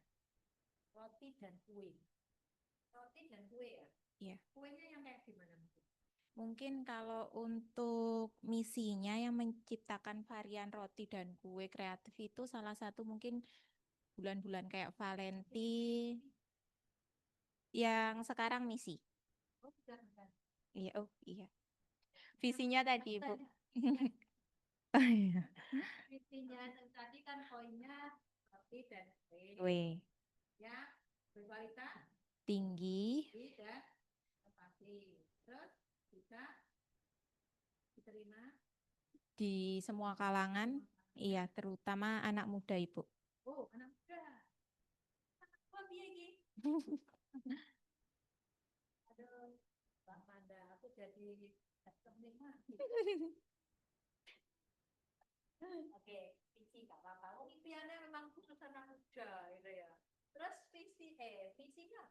Roti dan kue. Roti dan kue ya? Iya. Kuenya yang kayak gimana? Mungkin kalau untuk misinya yang menciptakan varian roti dan kue kreatif itu salah satu mungkin bulan-bulan kayak Valentine yang sekarang misi. Oh, bukan. Iya, oh iya. Visinya tadi, Bu. Oh, iya. Visinya tadi kan poinnya roti dan kue. Kue Ya, berkualitas tinggi, tinggi dan inovasi. Terus bisa diterima. di semua kalangan, iya, terutama anak muda, Ibu. Oh, anak muda. Anak tua piye iki? Aduh, Mbak Manda, aku jadi ternikmat. Oke, visi nggak apa-apa. Oh, impiannya memang khusus anak muda, gitu ya. Terus visinya?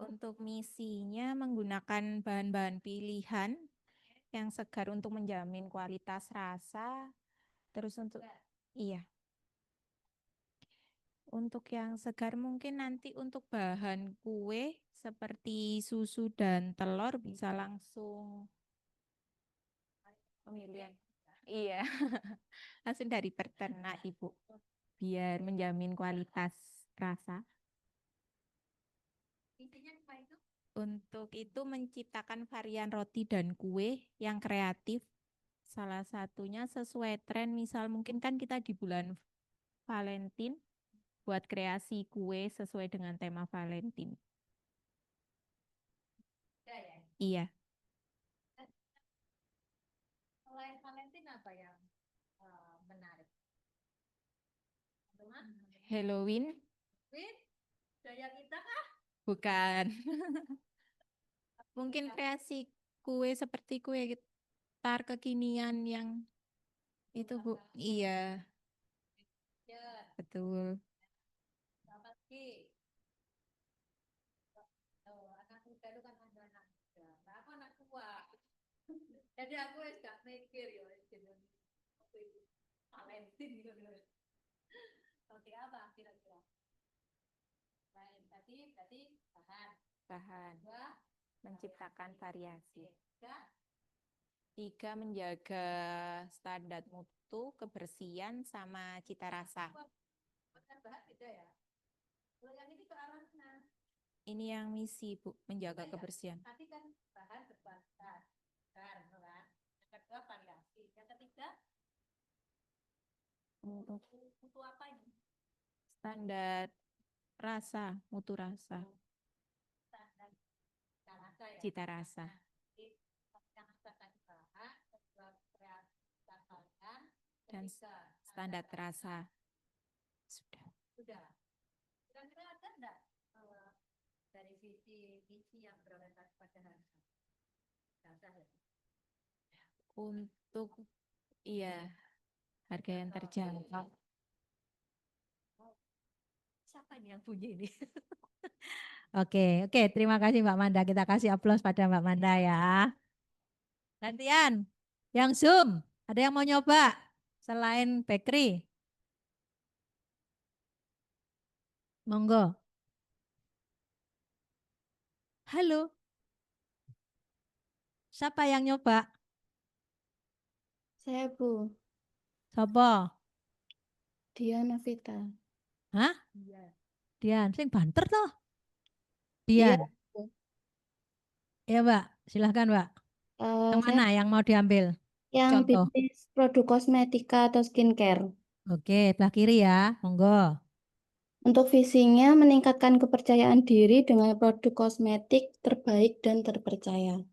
Untuk misinya menggunakan bahan-bahan pilihan yang segar untuk menjamin kualitas rasa. Terus untuk iya. Untuk yang segar mungkin nanti untuk bahan kue seperti susu dan telur bisa langsung pemilihan. Iya. Langsung dari peternak, Ibu. Biar menjamin kualitas rasa. Visinya apa itu? Untuk itu menciptakan varian roti dan kue yang kreatif. Salah satunya sesuai tren, misal mungkin kan kita di bulan Valentine buat kreasi kue sesuai dengan tema Valentine. Ya. Iya. Selain Valentine apa yang menarik? Teman? Halloween? Daya kita kah? Bukan. Mungkin kreasi kue seperti kue tar kekinian yang itu, Bu. Iya, Ya, betul. selamat pagi. Oh, anak muda itu kan ada anak muda. Nah, aku anak tua. Jadi aku gak mikir ya, Valentine gitu. Oke, apa kira-kira? Lain tadi berarti Bahan. dua, Menciptakan variasi. tiga, 3, menjaga standar mutu, kebersihan, sama cita rasa. bahan beda ya. Kalau yang ini ke arah mana? Ini yang misi, Bu, menjaga kebersihan. Tadi kan bahan berkualitas, kan? Yang kedua variasi, yang ketiga mutu apa ini? Standar rasa, mutu rasa, Standar rasa ya. cita rasa. Jadi, yang standar bahan, kedua kreativitas kalian, Dan ketiga standar rasa. sudah. Kira-kira ada enggak dari visi yang berorientasi pada harga? Harga ya. Untuk iya, harga yang terjangkau. Siapa ini yang punya ini? Oke, terima kasih Mbak Manda. Kita kasih aplaus pada Mbak Manda ya. Gantian, yang Zoom, ada yang mau nyoba selain bakery? Monggo. Halo. Siapa yang nyoba? Saya Bu, Siapa? Diana Vita. Hah? Dian, sing banter toh? Iya, Dian. Bu. Ya Mbak, silahkan Mbak. Yang Saya mana yang mau diambil? yang Contoh. bisnis produk kosmetika atau skincare. Oke, sebelah kiri ya, monggo. Untuk visinya meningkatkan kepercayaan diri dengan produk kosmetik terbaik dan terpercaya.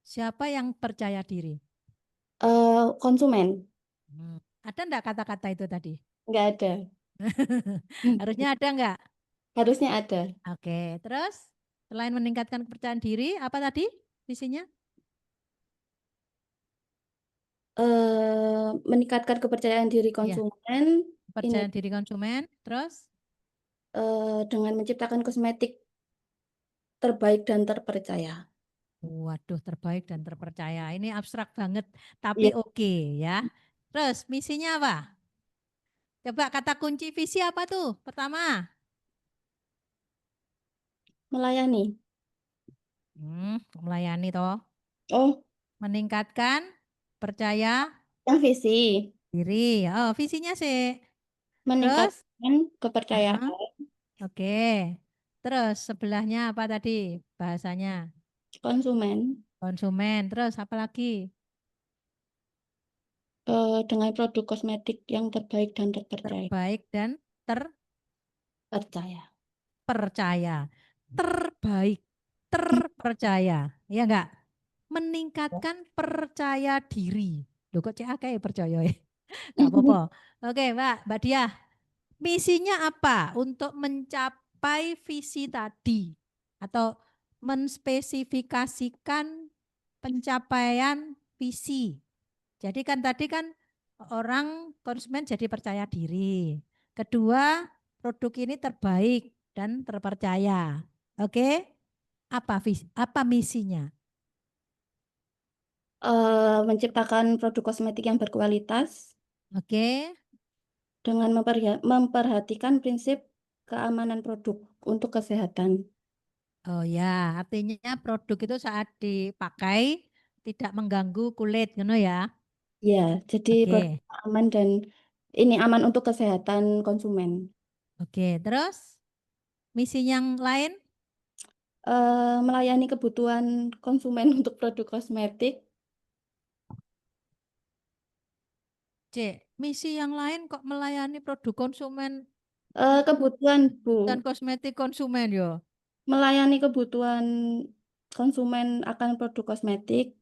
Siapa yang percaya diri? Konsumen. Ada enggak kata-kata itu tadi? Nggak ada. Harusnya ada nggak? Harusnya ada. Oke, terus selain meningkatkan kepercayaan diri, apa tadi visinya? Meningkatkan kepercayaan diri Iya, konsumen ini kepercayaan diri konsumen, terus dengan menciptakan kosmetik terbaik dan terpercaya. waduh, terbaik dan terpercaya. Ini abstrak banget, Iya, tapi oke ya. Terus misinya apa? Coba kata kunci visi apa tuh? Pertama, melayani. melayani toh, Oh, meningkatkan percaya yang visi diri. Oh, visinya sih. Terus, meningkatkan kepercayaan aha, oke. Terus sebelahnya apa tadi bahasanya? konsumen Konsumen. Terus apa lagi? dengan produk kosmetik yang terbaik dan terpercaya. Terbaik dan Percaya. terpercaya. Terbaik, terpercaya. Ya enggak? Meningkatkan percaya diri. Loh kok CA kayak percaya ya? Enggak apa-apa. Oke, Mbak Diah. Misinya apa untuk mencapai visi tadi? Atau menspesifikasikan pencapaian visi. Jadi kan tadi kan orang konsumen jadi percaya diri. Kedua, produk ini terbaik dan terpercaya. Oke? Apa misinya? Menciptakan produk kosmetik yang berkualitas Oke? dengan memperhatikan prinsip keamanan produk untuk kesehatan. Oh ya, artinya produk itu saat dipakai tidak mengganggu kulit, gitu ya. Ya, jadi produk Oke. aman dan ini aman untuk kesehatan konsumen. Oke, terus misi yang lain? Melayani kebutuhan konsumen untuk produk kosmetik. C. Misi yang lain kok melayani produk konsumen Kebutuhan, dan Bu. kosmetik konsumen yo. Melayani kebutuhan konsumen akan produk kosmetik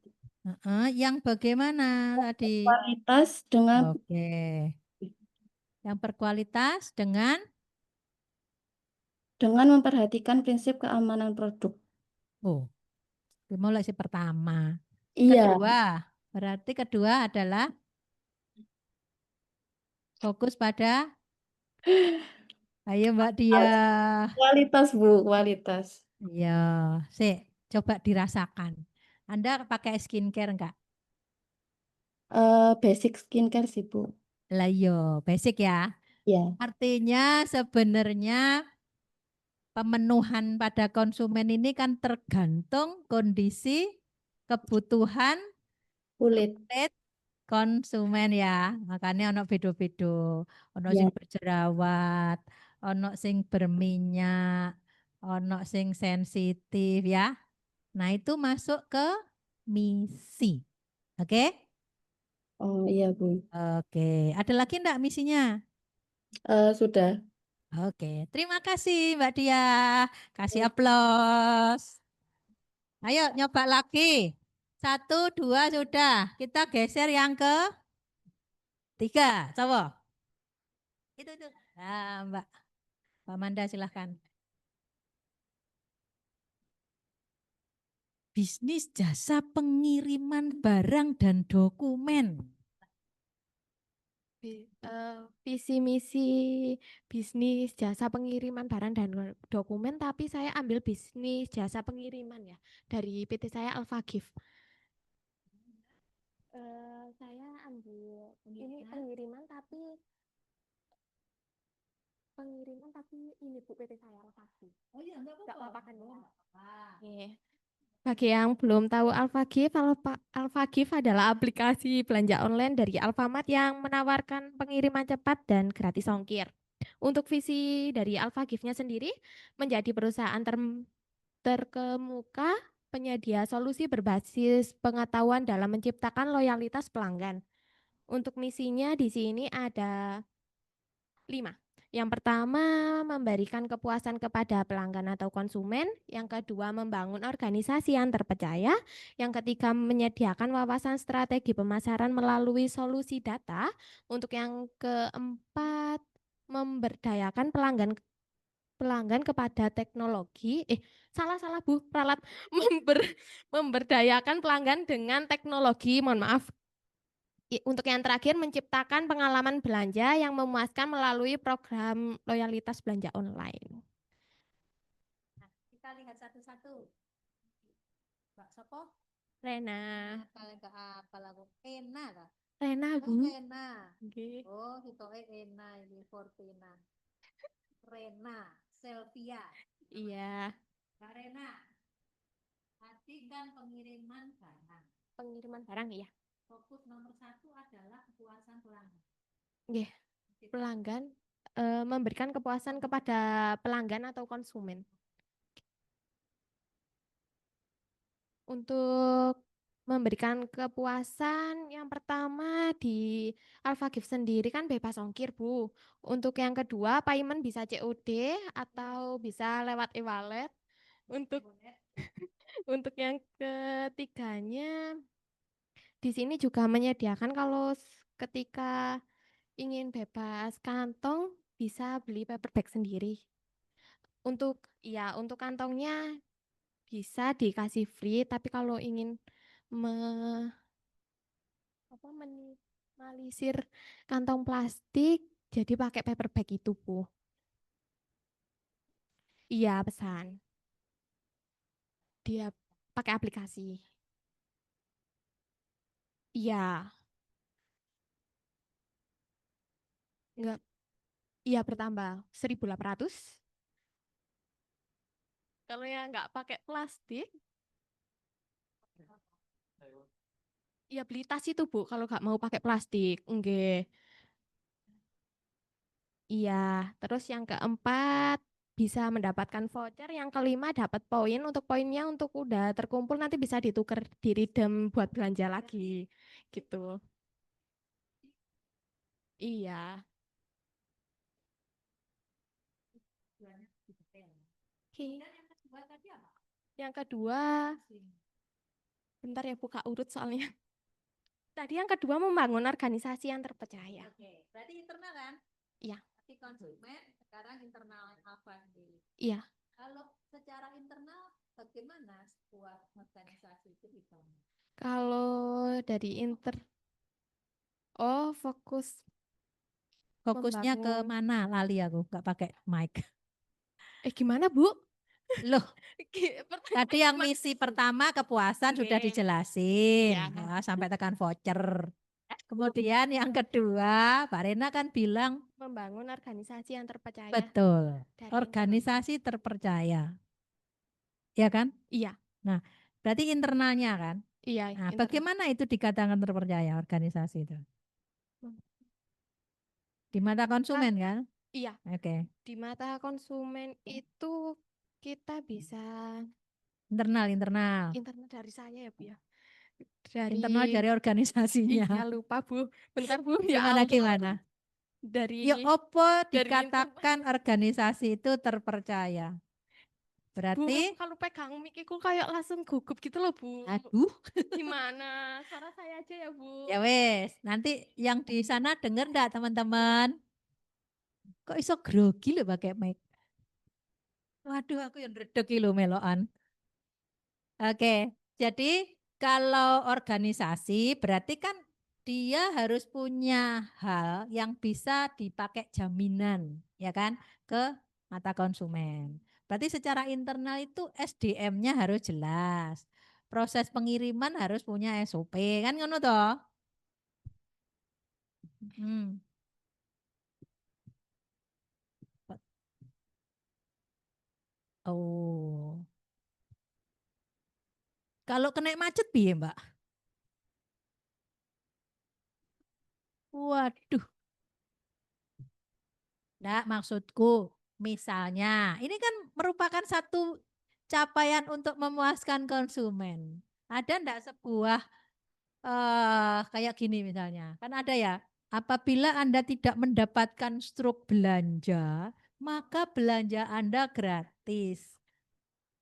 Yang bagaimana tadi? kualitas Oke. Yang berkualitas dengan memperhatikan prinsip keamanan produk. oh, mulai si pertama. Iya, Berarti kedua adalah fokus pada, ayo Mbak Dia. kualitas, Bu, kualitas. Ya, sih, coba dirasakan. Anda pakai skincare enggak? Basic skincare sih, Bu. Lah yo, basic ya. Ya, Artinya sebenarnya pemenuhan pada konsumen ini kan tergantung kondisi kebutuhan kulit. kulit konsumen ya. Makanya ono bedo-bedo, ono sing Ya, berjerawat, ono sing berminyak, ono sing sensitif ya. Nah, itu masuk ke misi. Oke? oh iya, Bu. Oke. Ada lagi enggak misinya? Sudah. Oke. Terima kasih Mbak Dia. Kasih aplaus. Ayo nyoba lagi. 1, 2 sudah. Kita geser yang ke 3. Coba. Itu. Nah, Mbak Manda silahkan. Bisnis jasa pengiriman barang dan dokumen. Visi misi bisnis jasa pengiriman barang dan dokumen, tapi saya ambil bisnis jasa pengiriman ya dari PT saya Alpha Gift. Saya ambil ini pengiriman tapi ini Bu PT saya Alpha Gift. Oh iya, enggak Nggak apa-apa kan ya? Oke. Bagi yang belum tahu Alpha Gift adalah aplikasi belanja online dari Alfamart yang menawarkan pengiriman cepat dan gratis ongkir. Untuk visi dari Alpha Gift-nya sendiri menjadi perusahaan terkemuka penyedia solusi berbasis pengetahuan dalam menciptakan loyalitas pelanggan. Untuk misinya di sini ada 5. Yang pertama, memberikan kepuasan kepada pelanggan atau konsumen. Yang kedua, membangun organisasi yang terpercaya. Yang ketiga, menyediakan wawasan strategi pemasaran melalui solusi data. Untuk yang keempat, memberdayakan pelanggan kepada teknologi. Salah Bu, ralat. Memberdayakan pelanggan dengan teknologi. Mohon maaf. Untuk yang terakhir, menciptakan pengalaman belanja yang memuaskan melalui program loyalitas belanja online. Nah, kita lihat satu-satu. Mbak Sopo, Rena, kalian ke apa lagu? Ena lah. Rena Oh, Bu. Ena. Nggih. Oh, hitoke Ena ini Fortina. Rena, Selvia. Iya, Mbak Rena. Tadi kan pengiriman barang. pengiriman barang ya. Fokus nomor 1 adalah kepuasan pelanggan. Nggih, pelanggan memberikan kepuasan kepada pelanggan atau konsumen. Untuk memberikan kepuasan, yang pertama di Alphagift sendiri kan bebas ongkir Bu. Untuk yang kedua, payment bisa COD atau bisa lewat e-wallet. Untuk yang ketiganya, di sini juga menyediakan kalau ketika ingin bebas kantong bisa beli paper bag sendiri. Untuk kantongnya bisa dikasih free, tapi kalau ingin meminimalisir kantong plastik, jadi pakai paper bag itu Bu. Iya, pesan. Dia pakai aplikasi. Iya. Enggak. Iya, bertambah 1.800. Kalau yang nggak pakai plastik, ya beli tas itu Bu, kalau nggak mau pakai plastik. Enggak. Iya, terus yang keempat bisa mendapatkan voucher, yang kelima dapat poin. Untuk poinnya untuk udah terkumpul nanti bisa ditukar di redeem buat belanja lagi gitu. Iya. Oke. Dan yang kedua tadi apa? Yang kedua, bentar ya buka urut soalnya. Tadi yang kedua membangun organisasi yang terpercaya. Oke, berarti internal kan? Iya. Tadi konsumen, sekarang internal apa sendiri? Iya. Kalau secara internal bagaimana sebuah organisasi itu dibangun? Kalau dari Fokusnya ke membangun. mana? Lali aku nggak pakai mic. Gimana Bu? Loh, tadi yang Gimana? misi pertama kepuasan sudah Oke. dijelasin Iya. ya, sampai tekan voucher. Kemudian yang kedua, Pak Rena kan bilang Membangun organisasi yang terpercaya. betul, Dari organisasi terpercaya. Ya kan? Iya. Nah, berarti internalnya kan? Iya. Nah, internal. bagaimana itu dikatakan terpercaya organisasi itu? Di mata konsumen kan? Iya. Oke. Di mata konsumen itu kita bisa Internal internal dari saya ya Bu ya. internal dari organisasinya. Iya, lupa Bu. Bentar Bu. Ya Gimana ampun. gimana? Dari Ya opo dari dikatakan organisasi itu terpercaya. Bu, Berarti aku kalau pegang mic itu kayak langsung gugup gitu loh Bu. aduh, Gimana? Suara saya aja ya Bu. ya wes, nanti yang di sana denger enggak teman-teman? Kok iso grogi lho pakai mic? Waduh, aku yang redek lho meloan. Oke, jadi kalau organisasi berarti kan dia harus punya hal yang bisa dipakai jaminan, ya kan, ke mata konsumen. Berarti secara internal itu SDM-nya harus jelas. Proses pengiriman harus punya SOP, kan ngono toh? Hmm. Oh. Kalau kena macet piye, Mbak? Waduh. Nah, maksudku misalnya, ini kan merupakan satu capaian untuk memuaskan konsumen. Ada enggak sebuah kayak gini misalnya? Kan ada ya, Apabila Anda tidak mendapatkan struk belanja, maka belanja Anda gratis.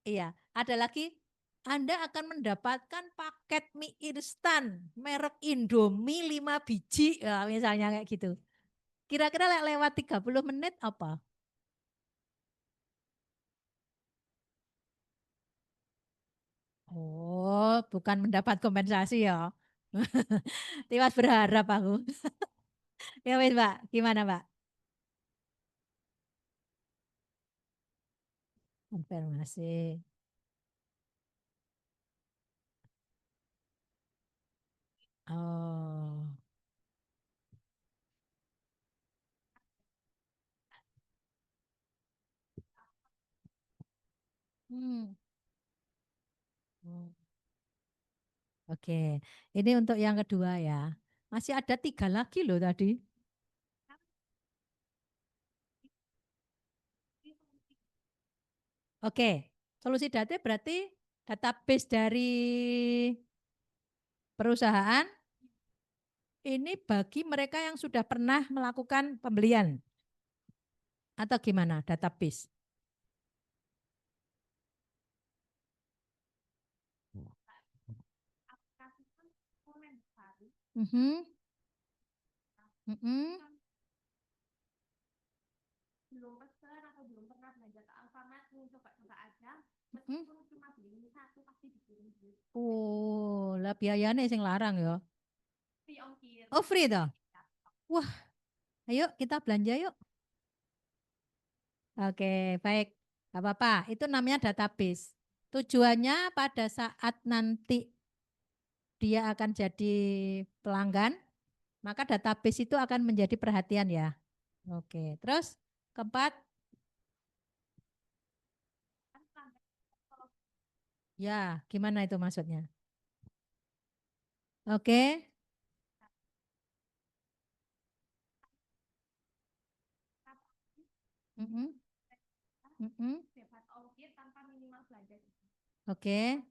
Iya, ada lagi. Anda akan mendapatkan paket mie instan merek Indomie 5 biji, ya, misalnya kayak gitu. Kira-kira lewat 30 menit apa? Oh, bukan mendapat kompensasi ya. Tiwas berharap aku. Ya wes, Mbak. Gimana, Mbak? Konfirmasi. Oh. Hmm. Oh. Oke, ini untuk yang kedua ya. Masih ada 3 lagi loh tadi. Oke, solusi data berarti database dari perusahaan ini bagi mereka yang sudah pernah melakukan pembelian. Atau gimana database? Mhm. Mhm. Belum pesen atau belum pernah belanja ke Alfamart, coba-coba aja. Mhm. Meskipun cuma beli satu pasti dikirim. Oh, lah biayanya sing larang ya. Free ongkir. Oh, free toh? Wah, ayo kita belanja yuk. Oke, baik. Gak apa-apa, itu namanya database. Tujuannya pada saat nanti dia akan jadi pelanggan, maka database itu akan menjadi perhatian ya. Oke, terus keempat, ya gimana itu maksudnya? Oke. Mm-mm. Mm-mm. Oke.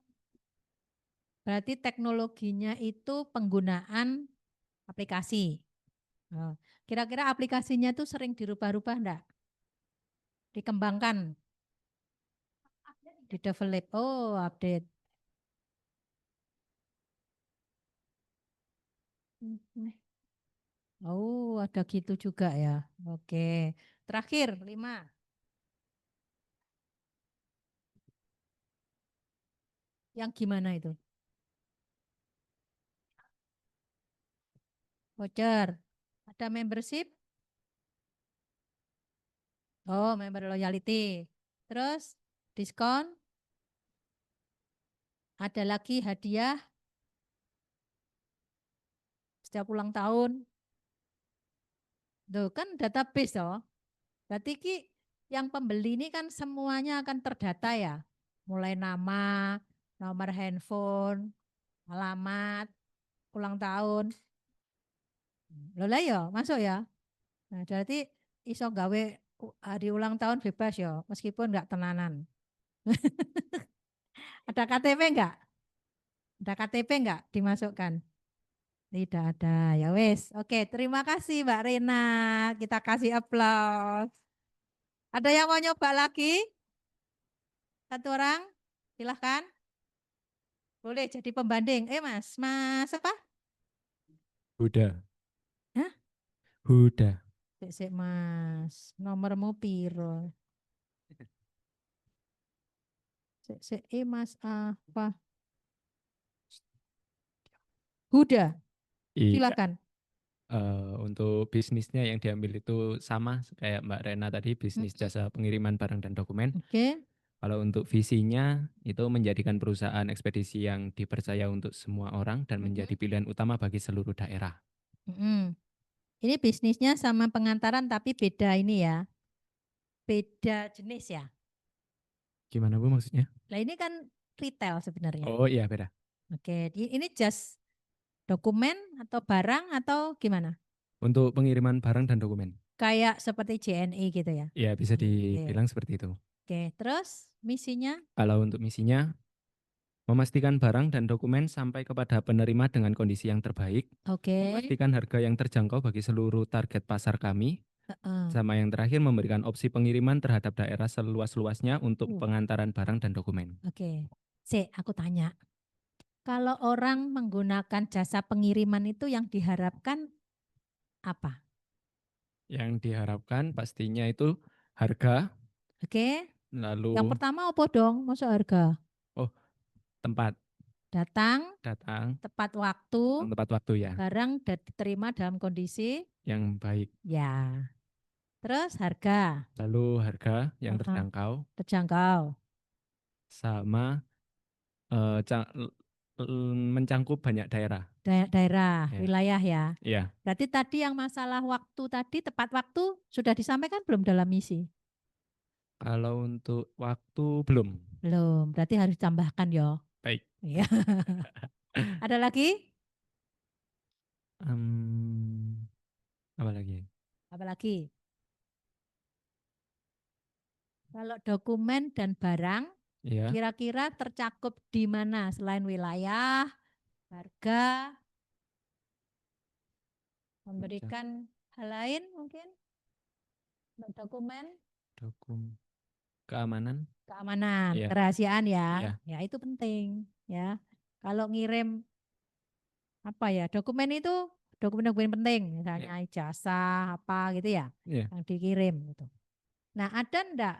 Berarti teknologinya itu penggunaan aplikasi. Oh, kira-kira aplikasinya itu sering dirubah-rubah enggak? Dikembangkan, di-develop. Oh, update. Mhm. Oh, ada gitu juga ya. Oke. Terakhir, 5. Yang gimana itu? Voucher. Ada membership? Oh, member loyalty. Terus diskon? Ada lagi hadiah setiap ulang tahun. Tuh kan database toh. Berarti ki yang pembeli ini kan semuanya akan terdata ya. Mulai nama, nomor handphone, alamat, ulang tahun. Loh lah ya, masuk ya. Nah, berarti iso gawe hari ulang tahun bebas ya, meskipun nggak tenanan. Ada KTP enggak? Ada KTP enggak dimasukkan? Tidak ada. Ya wes. Oke, terima kasih Mbak Rena. Kita kasih aplaus. Ada yang mau nyoba lagi? Satu orang? Silahkan. Boleh jadi pembanding. Mas, Mas apa? Huda. Hah? Huda. Sik, Mas. Nomormu piro? Sik, Mas apa? Huda. Iya. Silakan. Untuk bisnisnya yang diambil itu sama kayak Mbak Rena tadi, bisnis jasa pengiriman barang dan dokumen. Oke. Kalau untuk visinya itu menjadikan perusahaan ekspedisi yang dipercaya untuk semua orang dan menjadi pilihan utama bagi seluruh daerah. Ini bisnisnya sama pengantaran tapi beda ini ya. Beda jenis ya. Gimana Bu maksudnya? Nah ini kan retail sebenarnya. Oh iya beda. Oke, ini just dokumen atau barang atau gimana? Untuk pengiriman barang dan dokumen. Kayak seperti JNE gitu ya. Ya bisa dibilang seperti itu. Oke, terus misinya? Kalau untuk misinya Memastikan barang dan dokumen sampai kepada penerima dengan kondisi yang terbaik. Oke. Memastikan harga yang terjangkau bagi seluruh target pasar kami. Heeh. Sama yang terakhir, memberikan opsi pengiriman terhadap daerah seluas-luasnya untuk pengantaran barang dan dokumen. Oke. Aku tanya. Kalau orang menggunakan jasa pengiriman itu yang diharapkan apa? Yang diharapkan pastinya itu harga, Oke. Yang lalu pertama apa dong? Masa harga? tempat Datang datang, tepat waktu, tempat waktu ya, barang diterima dalam kondisi yang baik. ya. Terus harga Lalu harga yang Aha. terjangkau, terjangkau. sama mencangkup banyak daerah. Daerah, Ya. wilayah ya. Iya, Berarti tadi yang masalah waktu tadi, tepat waktu sudah disampaikan belum dalam misi? kalau untuk waktu belum. Belum, berarti harus ditambahkan ya. Baik. Iya. Ada lagi? Apa lagi? Apa lagi? Kalau dokumen dan barang, Iya. kira-kira tercakup di mana selain wilayah, harga, memberikan hal lain mungkin? Untuk dokumen, Keamanan. keamanan, Iya. kerahasiaan ya. Iya. Ya itu penting ya. Kalau ngirim apa ya, dokumen itu dokumen-dokumen penting, misalnya ijazah apa gitu ya, Iya. yang dikirim gitu. Nah, ada enggak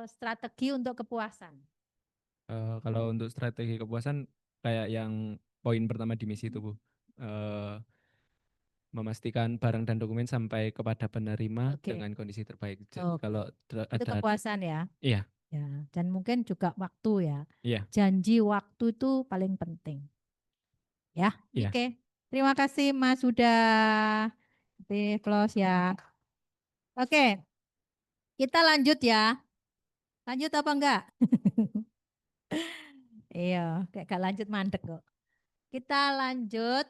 strategi untuk kepuasan? Kalau untuk strategi kepuasan kayak yang poin pertama di misi itu, Bu. Memastikan barang dan dokumen sampai kepada penerima Oke. dengan kondisi terbaik. Oke. Kalau Itu ada kepuasan ya. Iya. Ya, dan mungkin juga waktu ya. Iya. Janji waktu itu paling penting. Ya, Iya. oke. Terima kasih Mas sudah di close ya. Oke. Kita lanjut ya. Lanjut apa enggak? Iya, kayak gak lanjut mandek kok. Kita lanjut.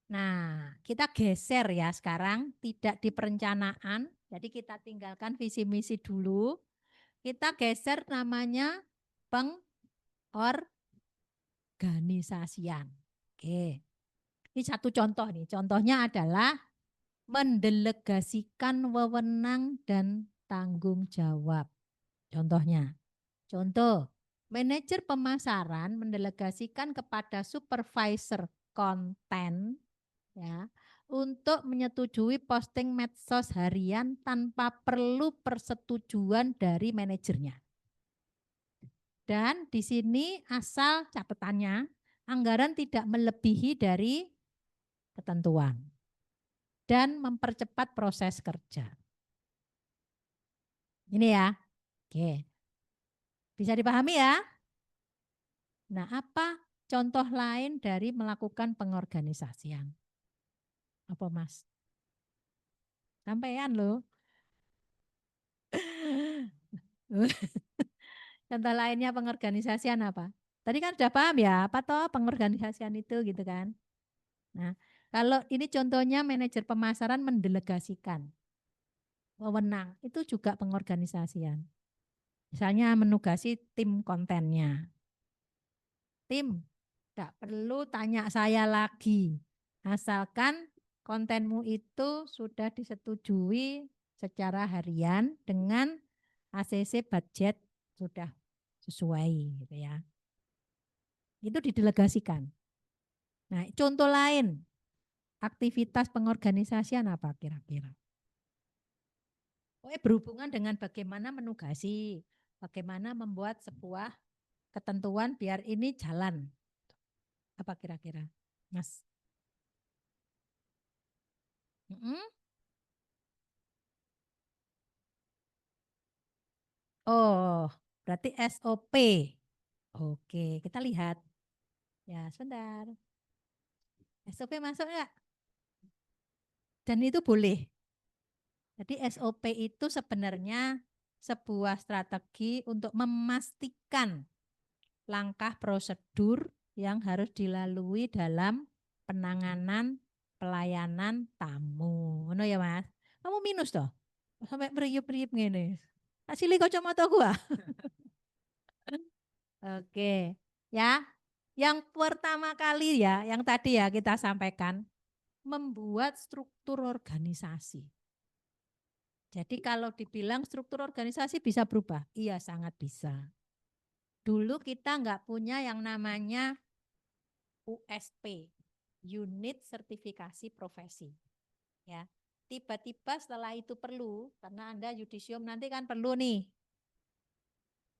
Nah, kita geser ya sekarang, tidak di perencanaan. Jadi kita tinggalkan visi misi dulu. Kita geser namanya pengorganisasian. Oke. Ini satu contoh nih. Contohnya adalah mendelegasikan wewenang dan tanggung jawab. Contohnya. Contoh, manajer pemasaran mendelegasikan kepada supervisor konten ya untuk menyetujui posting medsos harian tanpa perlu persetujuan dari manajernya. Dan di sini asal catatannya anggaran tidak melebihi dari ketentuan dan mempercepat proses kerja. Ini ya. Oke. Bisa dipahami ya? Nah, apa contoh lain dari melakukan pengorganisasian? Apa Mas? Sampaian loh. Contoh lainnya pengorganisasian apa? Tadi kan sudah paham ya, apa toh pengorganisasian itu gitu kan. Nah, kalau ini contohnya manajer pemasaran mendelegasikan wewenang, itu juga pengorganisasian. Misalnya menugasi tim kontennya. Tim, tidak perlu tanya saya lagi. Asalkan kontenmu itu sudah disetujui secara harian dengan ACC budget sudah sesuai gitu ya. Itu didelegasikan. Nah, contoh lain aktivitas pengorganisasian apa kira-kira? Berhubungan dengan bagaimana menugasi, bagaimana membuat sebuah ketentuan biar ini jalan. Apa kira-kira, Mas? Oh, berarti SOP. Oke, kita lihat. Ya, sebentar. SOP masuk enggak? Dan itu boleh. Jadi SOP itu sebenarnya sebuah strategi untuk memastikan langkah prosedur yang harus dilalui dalam penanganan pelayanan tamu. Ngono ya, Mas? Kamu minus toh? Sampai meriup-riup ngene. Asli kacamata gua. Oke, ya. Yang pertama kali ya, yang tadi ya kita sampaikan, membuat struktur organisasi. Jadi kalau dibilang struktur organisasi bisa berubah, iya sangat bisa. Dulu kita nggak punya yang namanya USP, Unit Sertifikasi Profesi. Ya, tiba-tiba setelah itu perlu, karena Anda yudisium nanti kan perlu nih.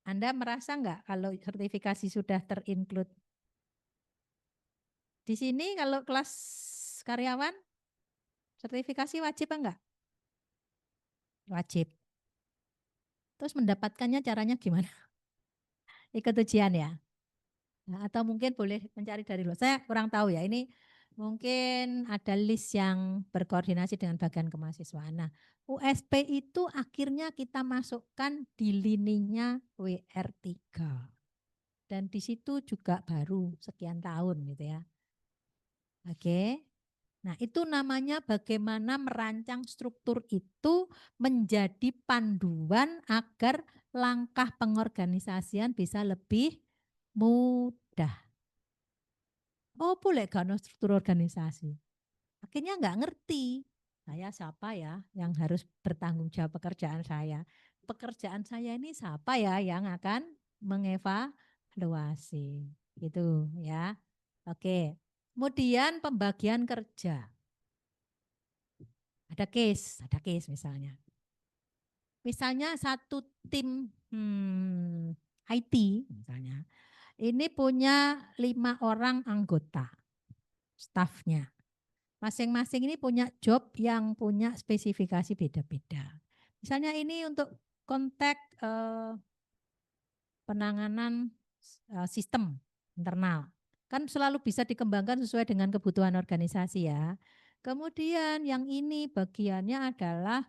Anda merasa nggak kalau sertifikasi sudah terinclude? Di sini kalau kelas karyawan, sertifikasi wajib enggak? Wajib. Terus mendapatkannya caranya gimana? Ikut ujian ya? Nah, atau mungkin boleh mencari dari luar. Saya kurang tahu ya, ini mungkin ada list yang berkoordinasi dengan bagian kemahasiswaan. Nah, USP itu akhirnya kita masukkan di lininya WR3. Dan di situ juga baru sekian tahun gitu ya. Oke. Nah, itu namanya bagaimana merancang struktur itu menjadi panduan agar langkah pengorganisasian bisa lebih mudah. Oh, boleh gak ada struktur organisasi? Akhirnya nggak ngerti. Saya siapa ya yang harus bertanggung jawab pekerjaan saya? Pekerjaan saya ini siapa ya yang akan mengevaluasi? Gitu ya. Oke. Kemudian pembagian kerja. Ada case misalnya. Misalnya satu tim IT misalnya. Ini punya 5 orang anggota, stafnya. Masing-masing ini punya job yang punya spesifikasi beda-beda. Misalnya ini untuk konteks penanganan sistem internal. Kan selalu bisa dikembangkan sesuai dengan kebutuhan organisasi ya. Kemudian yang ini bagiannya adalah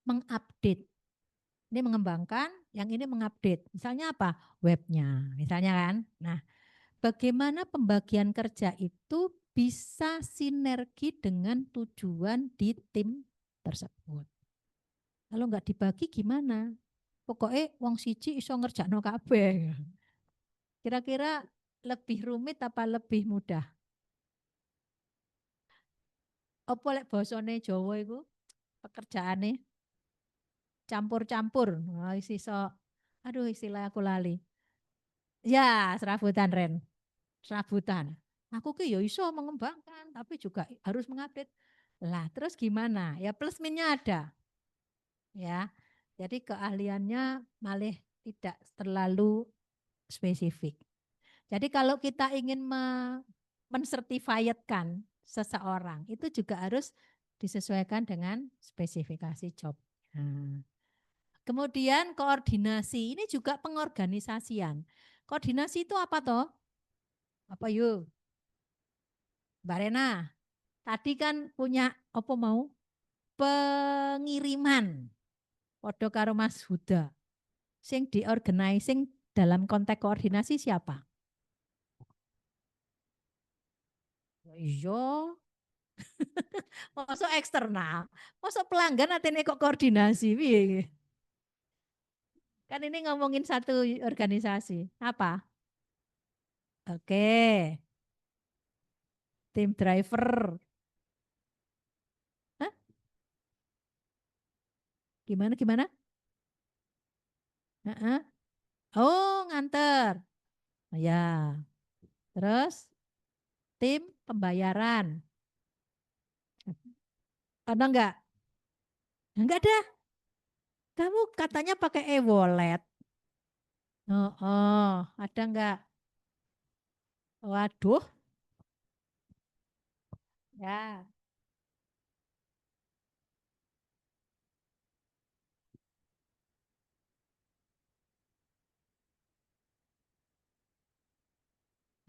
mengupdate. Ini mengembangkan, yang ini mengupdate. Misalnya apa? Webnya, misalnya kan. Nah, bagaimana pembagian kerja itu bisa sinergi dengan tujuan di tim tersebut. Kalau nggak dibagi gimana? Pokoknya wong siji iso ngerjakno kabeh. Kira-kira lebih rumit apa lebih mudah? Apa lek basane Jawa iku pekerjaane campur-campur. Wah, aduh istilah aku lali. Ya, serabutan Ren. Serabutan. Aku ki ya iso mengembangkan, tapi juga harus mengupdate. Lah, terus gimana? Ya plus minusnya ada. Ya. Jadi keahliannya malah tidak terlalu spesifik. Jadi kalau kita ingin mensertifikatkan seseorang, itu juga harus disesuaikan dengan spesifikasi job. Nah, kemudian koordinasi, ini juga pengorganisasian. Koordinasi itu apa toh? Apa yuk? Mbak Rena, tadi kan punya apa mau? Pengiriman. Podo karo Mas Huda. Sing diorganizing dalam konteks koordinasi siapa? Iya. Masuk eksternal. Masuk pelanggan atene kok koordinasi piye? Kan ini ngomongin satu organisasi. Apa? Oke. Tim driver. Hah? Gimana? Heeh. Oh, nganter. Ya. Terus tim pembayaran. Ada enggak? Enggak ada. Kamu katanya pakai e-wallet. Oh, ada enggak? Waduh. Ya.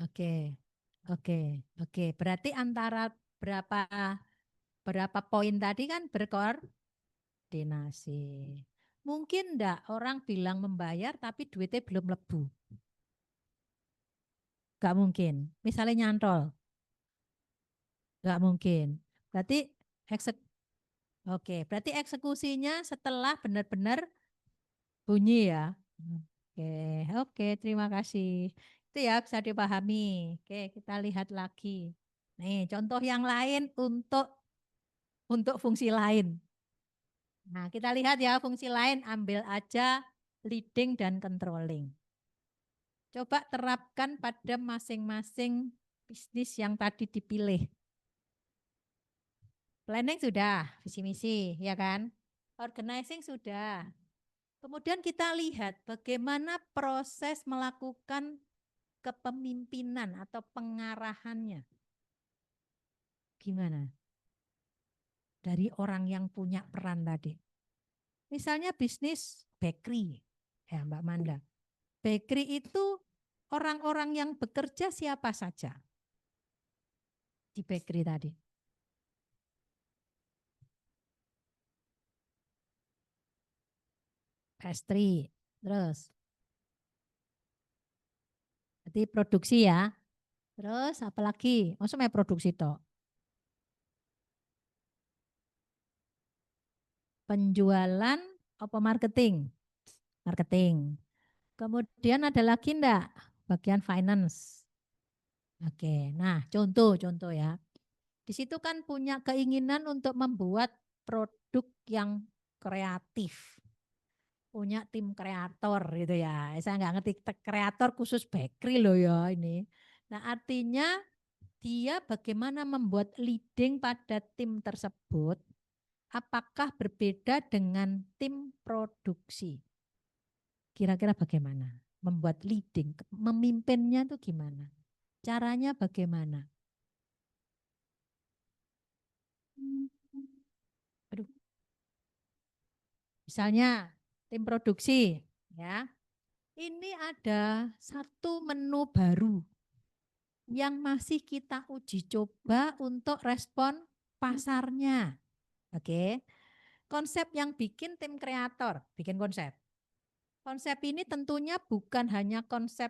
Oke. Oke. Berarti antara berapa poin tadi kan berkoordinasi. Mungkin enggak orang bilang membayar tapi duitnya belum lebu. Enggak mungkin. Misalnya nyantol. Enggak mungkin. Berarti berarti eksekusinya setelah benar-benar bunyi ya. Oke, terima kasih. Itu ya bisa dipahami. Oke, kita lihat lagi. Nih, contoh yang lain untuk fungsi lain. Nah, kita lihat ya fungsi lain, ambil aja leading dan controlling. Coba terapkan pada masing-masing bisnis yang tadi dipilih. Planning sudah, visi misi, ya kan? Organizing sudah. Kemudian kita lihat bagaimana proses melakukan kepemimpinan atau pengarahannya. Gimana? Dari orang yang punya peran tadi. Misalnya bisnis bakery, ya Mbak Manda. Bakery itu orang-orang yang bekerja siapa saja di bakery tadi. Pastry, terus. Jadi produksi ya. Terus apalagi? Maksudnya produksi toh. Penjualan apa marketing? Marketing. Kemudian ada lagi enggak? Bagian finance. Oke, nah contoh ya. Di situ kan punya keinginan untuk membuat produk yang kreatif. Punya tim kreator gitu ya. Saya nggak ngerti kreator khusus bakery loh ya ini. Nah artinya dia bagaimana membuat leading pada tim tersebut. Apakah berbeda dengan tim produksi? Kira-kira bagaimana? Membuat leading, memimpinnya itu gimana? Caranya bagaimana? Aduh. Misalnya tim produksi, ya. Ini ada satu menu baru yang masih kita uji coba untuk respon pasarnya. Oke. Konsep yang bikin tim kreator, bikin konsep. Konsep ini tentunya bukan hanya konsep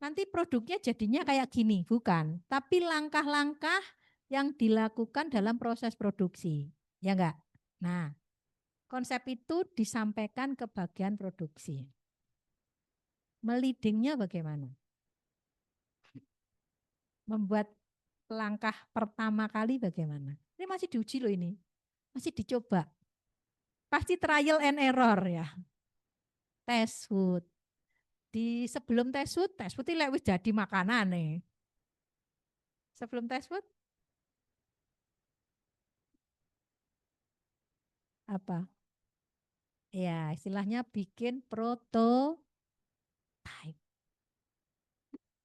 nanti produknya jadinya kayak gini, bukan. Tapi langkah-langkah yang dilakukan dalam proses produksi. Ya enggak? Nah, konsep itu disampaikan ke bagian produksi. Melidingnya bagaimana? Membuat langkah pertama kali bagaimana? Ini masih diuji loh ini. Masih dicoba. Pasti trial and error ya. Test food. Di sebelum test food ini wis jadi makanan nih. Sebelum test food apa? Ya, istilahnya bikin prototype.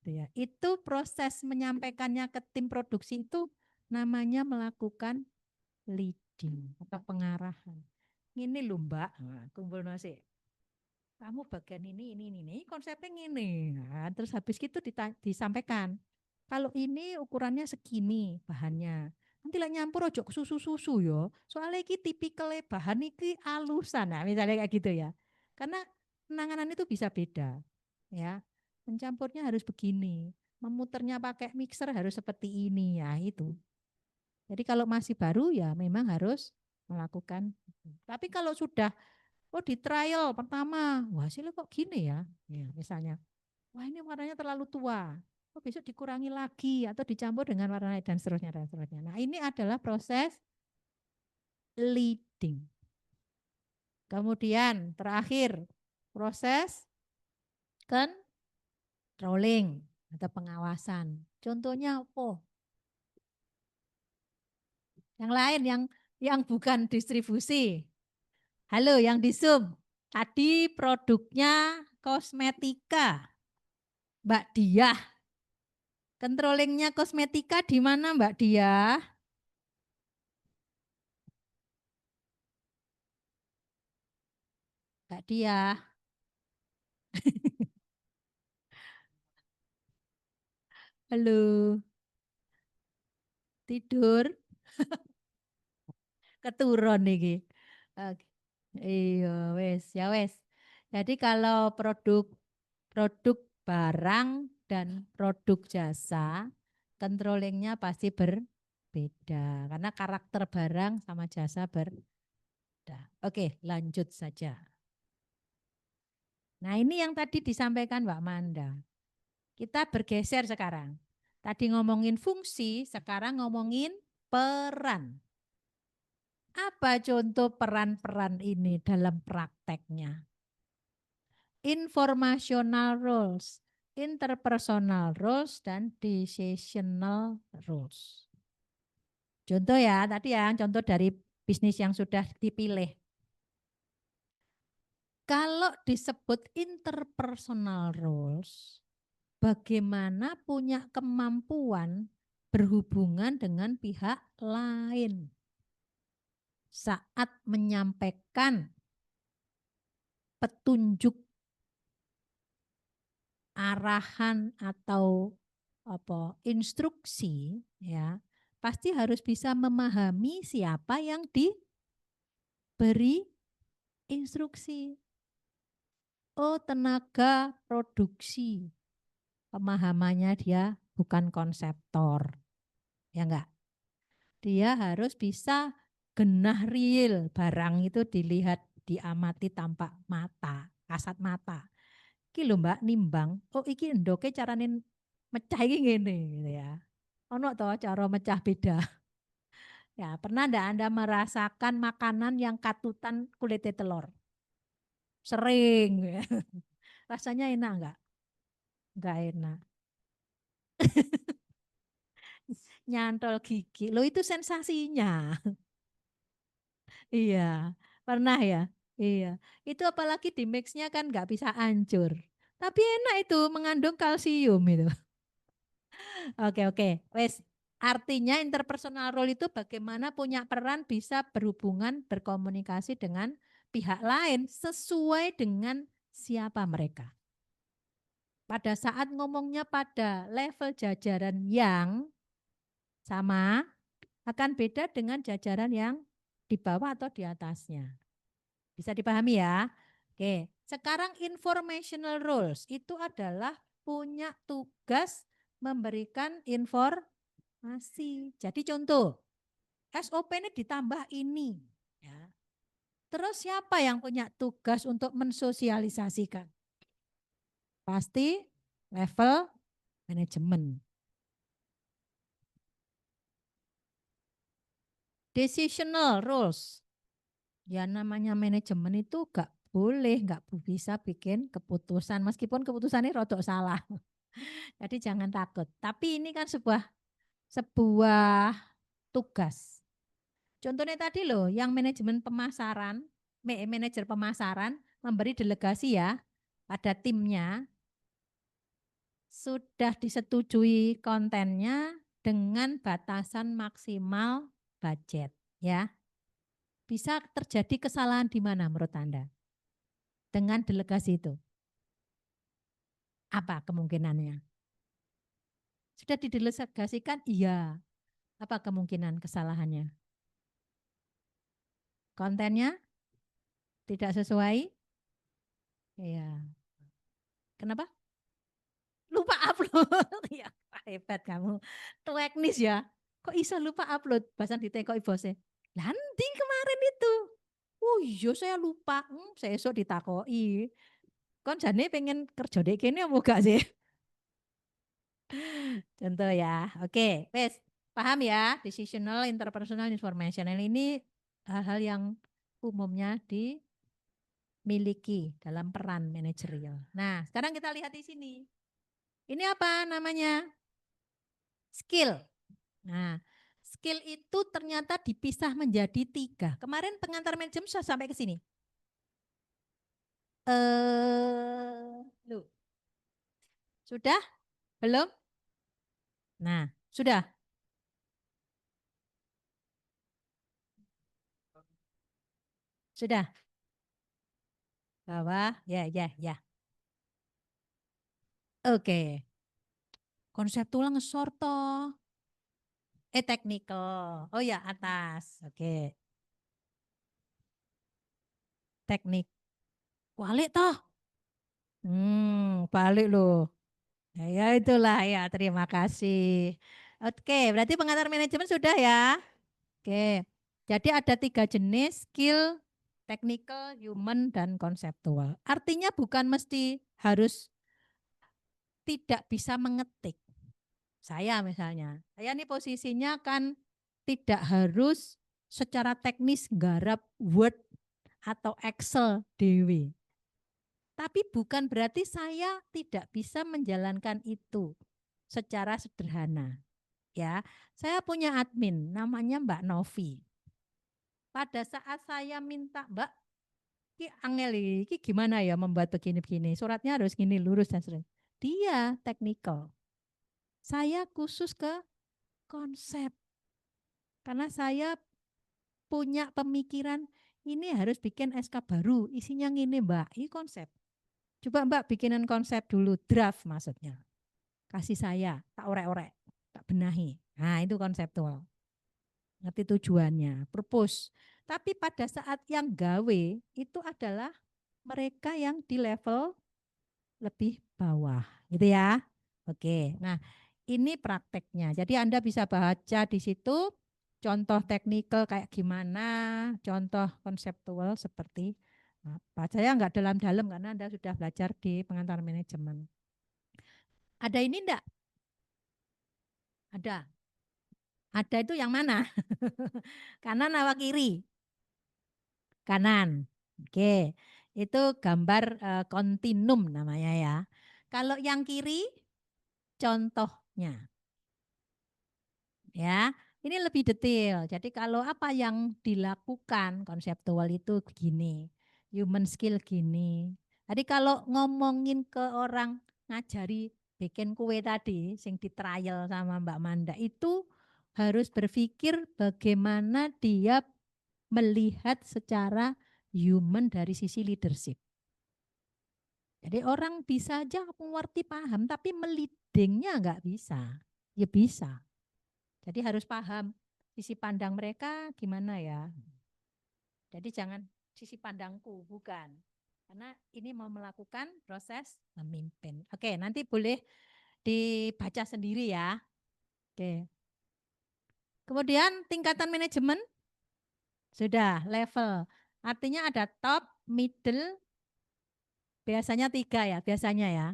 Ya, itu proses menyampaikannya ke tim produksi itu namanya melakukan leading atau pengarahan. Ini lho Mbak, kumpul nasi. Kamu bagian ini, konsepnya ini. Nah, terus habis itu disampaikan. Kalau ini ukurannya segini bahannya. Nanti lah nyampur ojo susu-susu yo. Soalnya iki tipikalnya bahan iki alusan. Nah, misalnya kayak gitu ya. Karena penanganan itu bisa beda. Ya. Mencampurnya harus begini. Memuternya pakai mixer harus seperti ini ya itu. Jadi kalau masih baru ya memang harus melakukan. Tapi kalau sudah di trial pertama, wah hasilnya kok gini ya. Ya, misalnya, wah ini warnanya terlalu tua. Besok dikurangi lagi atau dicampur dengan warna lain dan seterusnya dan seterusnya. Nah, ini adalah proses leading. Kemudian terakhir proses controlling atau pengawasan. Contohnya apa? Yang lain yang bukan distribusi. Halo, yang di Zoom. Tadi produknya kosmetika. Mbak Diah. Controllingnya kosmetika di mana Mbak Diah? Mbak Diah. Halo. Tidur. Keturun iki. Oke. Iya, wes, ya wes. Jadi kalau produk barang dan produk jasa, controllingnya pasti berbeda karena karakter barang sama jasa berbeda. Oke, lanjut saja. Nah, ini yang tadi disampaikan Mbak Manda. Kita bergeser sekarang. Tadi ngomongin fungsi, sekarang ngomongin peran. Apa contoh peran-peran ini dalam prakteknya? Informational roles, interpersonal roles, dan decisional roles. Contoh ya, tadi ya, contoh dari bisnis yang sudah dipilih. Kalau disebut interpersonal roles, bagaimana punya kemampuan berhubungan dengan pihak lain saat menyampaikan petunjuk arahan atau instruksi, ya pasti harus bisa memahami siapa yang diberi instruksi. Oh, tenaga produksi, pemahamannya dia bukan konseptor, ya enggak? Dia harus bisa genah real, barang itu dilihat, diamati tampak mata, kasat mata. Iki lho Mbak nimbang, oh iki endoke carane mecah iki ngene gitu ya. Ono toh cara mecah beda. Ya, pernah enggak Anda merasakan makanan yang katutan kulitnya telur? Sering. Ya. Rasanya enak enggak? Enggak enak. Nyantol gigi. Loh itu sensasinya. Iya, pernah ya? Iya. Itu apalagi di mixnya kan nggak bisa hancur. Tapi enak itu, mengandung kalsium itu. Oke. Wes, artinya interpersonal role itu bagaimana punya peran bisa berhubungan, berkomunikasi dengan pihak lain sesuai dengan siapa mereka. Pada saat ngomongnya pada level jajaran yang sama, akan beda dengan jajaran yang di bawah atau di atasnya. Bisa dipahami ya? Oke, sekarang informational roles itu adalah punya tugas memberikan informasi. Jadi contoh, SOP ini ditambah ini. Ya. Terus siapa yang punya tugas untuk mensosialisasikan? Pasti level manajemen. Decisional roles. Ya namanya manajemen itu gak boleh, gak bisa bikin keputusan. Meskipun keputusannya rodok salah. Jadi jangan takut. Tapi ini kan sebuah tugas. Contohnya tadi loh, yang manajemen pemasaran, manajer pemasaran memberi delegasi ya pada timnya, sudah disetujui kontennya dengan batasan maksimal budget ya. Bisa terjadi kesalahan di mana menurut Anda? Dengan delegasi itu. Apa kemungkinannya? Sudah didelegasikan? Iya. Apa kemungkinan kesalahannya? Kontennya tidak sesuai? Iya. Kenapa? Lupa upload. Ya, hebat kamu. Teknis ya. Kok bisa lupa upload? Bahasan ditekoi bosnya. Nanti kemarin itu. Oh iya saya lupa. Saya esok ditakoi. Kon jane pengen kerja dek kene apa gak sih? Contoh ya. Oke, wes. Paham ya? Decisional, interpersonal, informational ini hal-hal yang umumnya dimiliki dalam peran manajerial. Nah, sekarang kita lihat di sini. Ini apa namanya? Skill. Nah, skill itu ternyata dipisah menjadi 3. Kemarin pengantar manajemen sudah sampai ke sini. Loh. Sudah? Belum? Nah, sudah. Sudah. Bawah, ya. Oke. Konseptual ngesor toh. Technical. Oh ya, atas. Oke. Teknik. Balik toh. Balik loh. Ya itulah ya, terima kasih. Oke, berarti pengantar manajemen sudah ya. Oke. Jadi ada 3 jenis skill, technical, human, dan konseptual. Artinya bukan mesti harus tidak bisa mengetik. Saya misalnya, saya ini posisinya kan tidak harus secara teknis garap Word atau Excel dewe. Tapi bukan berarti saya tidak bisa menjalankan itu secara sederhana. Ya, saya punya admin namanya Mbak Novi. Pada saat saya minta, Mbak, ki angel iki gimana ya membuat begini-begini, suratnya harus gini lurus dan sebagainya. Dia technical. Saya khusus ke konsep. Karena saya punya pemikiran ini harus bikin SK baru, isinya gini Mbak, ini konsep. Coba Mbak bikinin konsep dulu, draft maksudnya. Kasih saya, tak orek-orek, tak benahi. Nah itu konseptual. Ngerti tujuannya, purpose. Tapi pada saat yang gawe itu adalah mereka yang di level lebih bawah, gitu ya. Oke, nah ini prakteknya. Jadi Anda bisa baca di situ contoh teknikal kayak gimana, contoh konseptual seperti apa. Saya nggak dalam-dalam karena Anda sudah belajar di pengantar manajemen. Ada ini enggak? Ada. Ada itu yang mana? Kanan apa kiri? Kanan. Oke. Itu gambar kontinum namanya ya. Kalau yang kiri contohnya. Ya, ini lebih detail. Jadi kalau apa yang dilakukan konseptual itu begini. Human skill gini. Jadi kalau ngomongin ke orang ngajari bikin kue tadi sing di trial sama Mbak Manda itu harus berpikir bagaimana dia melihat secara human dari sisi leadership. Jadi orang bisa aja mengerti paham tapi melidingnya nggak bisa. Ya bisa. Jadi harus paham sisi pandang mereka gimana ya. Jadi jangan sisi pandangku, bukan. Karena ini mau melakukan proses memimpin. Oke, nanti boleh dibaca sendiri ya. Oke. Kemudian tingkatan manajemen sudah level. Artinya ada top, middle, biasanya 3 ya, biasanya ya.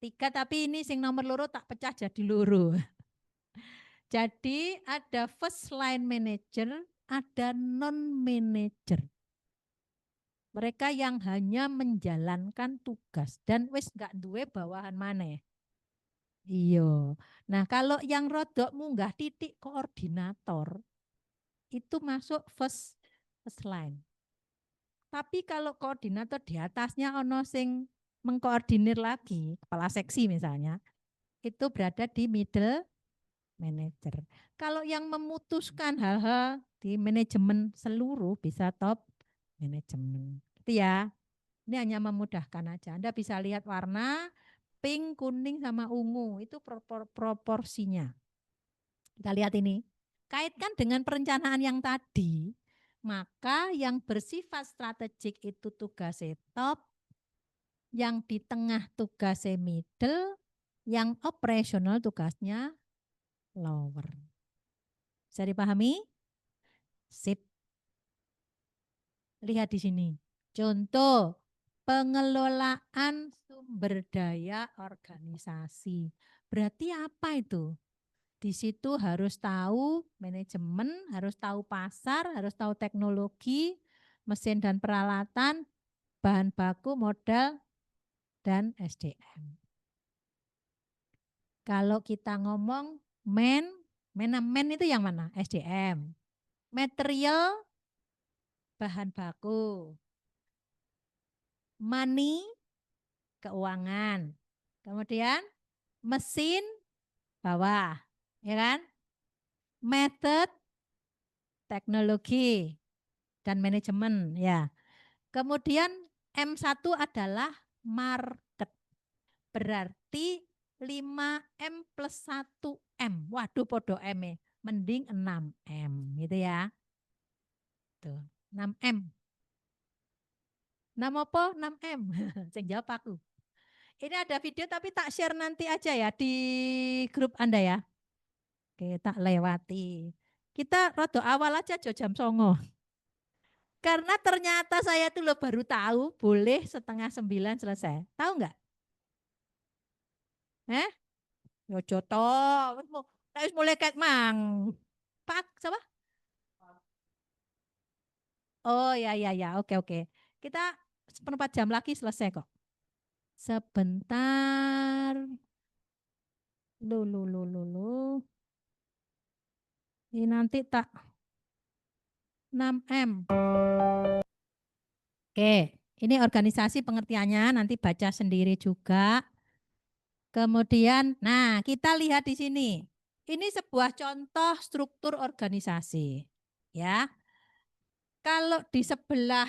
3 tapi ini sing nomor loro tak pecah jadi loro. Jadi ada first line manager, ada non manager. Mereka yang hanya menjalankan tugas dan wis gak duwe bawahan maneh. Iya. Nah, kalau yang rodok munggah titik koordinator itu masuk first line. Tapi kalau koordinator di atasnya ono sing mengkoordinir lagi, kepala seksi misalnya, itu berada di middle manager. Kalau yang memutuskan hal-hal di manajemen seluruh bisa top manajemen. Itu ya. Ini hanya memudahkan aja. Anda bisa lihat warna pink, kuning sama ungu itu proporsinya. Kita lihat ini. Kaitkan dengan perencanaan yang tadi, maka yang bersifat strategik itu tugasnya top, yang di tengah tugasnya middle, yang operasional tugasnya lower. Bisa dipahami? Sip. Lihat di sini. Contoh, pengelolaan sumber daya organisasi. Berarti apa itu? Di situ harus tahu manajemen, harus tahu pasar, harus tahu teknologi, mesin dan peralatan, bahan baku, modal, dan SDM. Kalau kita ngomong men itu yang mana? SDM. Material, bahan baku. Money, keuangan. Kemudian mesin, bawah. Ya kan? Method, teknologi, dan manajemen. Ya. Kemudian M1 adalah market. Berarti 5M plus 1M. Waduh podo M -e. Mending 6M gitu ya. Tuh, 6M. 6 apa? 6M. Saya jawab aku. Ini ada video tapi tak share nanti aja ya di grup Anda ya. Oke, tak lewati. Kita rada awal aja jam 09.00. Karena ternyata saya tuh baru tahu boleh 8:30 selesai. Tahu nggak? Yo joto, wis mulai ket mang. Pak, siapa? Oh ya, oke. Kita seperempat jam lagi selesai kok. Sebentar. Lu. Ini nanti tak 6M. Oke, ini organisasi pengertiannya nanti baca sendiri juga. Kemudian, nah kita lihat di sini. Ini sebuah contoh struktur organisasi. Ya. Kalau di sebelah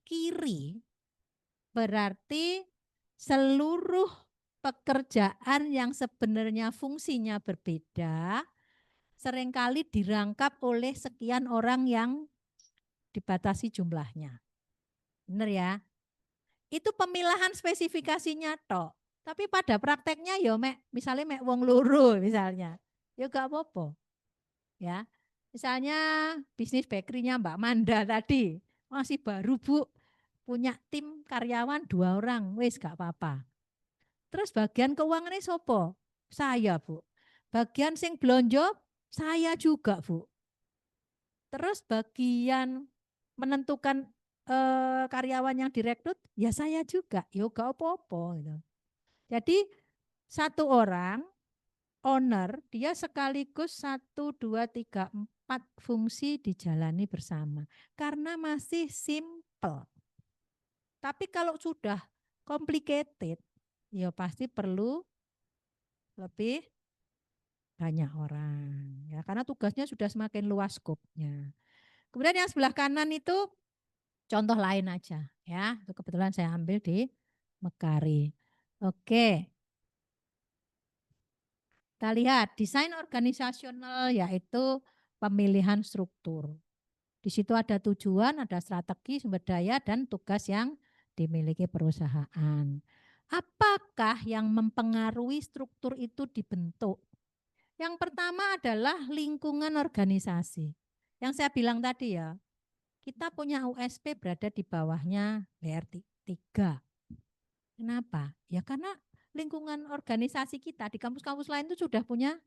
kiri berarti seluruh pekerjaan yang sebenarnya fungsinya berbeda seringkali dirangkap oleh sekian orang yang dibatasi jumlahnya. Benar ya? Itu pemilahan spesifikasinya tok. Tapi pada prakteknya ya misalnya wong loro misalnya. Ya gak apa-apa. Ya. Misalnya bisnis bakerynya Mbak Manda tadi masih baru Bu, punya tim karyawan 2 orang, wis gak apa-apa. Terus bagian keuangannya sopo? Saya Bu. Bagian sing blonjo saya juga Bu. Terus bagian menentukan karyawan yang direkrut ya saya juga, ya gak apa-apa gitu. Jadi satu orang owner dia sekaligus 1, 2, 3, 4 fungsi dijalani bersama karena masih simple. Tapi kalau sudah complicated ya pasti perlu lebih banyak orang ya karena tugasnya sudah semakin luas skopnya. Kemudian yang sebelah kanan itu contoh lain aja ya. Itu kebetulan saya ambil di Mekari. Oke. Kita lihat desain organisasional yaitu pemilihan struktur. Di situ ada tujuan, ada strategi, sumber daya, dan tugas yang dimiliki perusahaan. Apakah yang mempengaruhi struktur itu dibentuk? Yang pertama adalah lingkungan organisasi. Yang saya bilang tadi ya, kita punya USP berada di bawahnya BR3. Kenapa? Ya karena lingkungan organisasi kita di kampus-kampus lain itu sudah punya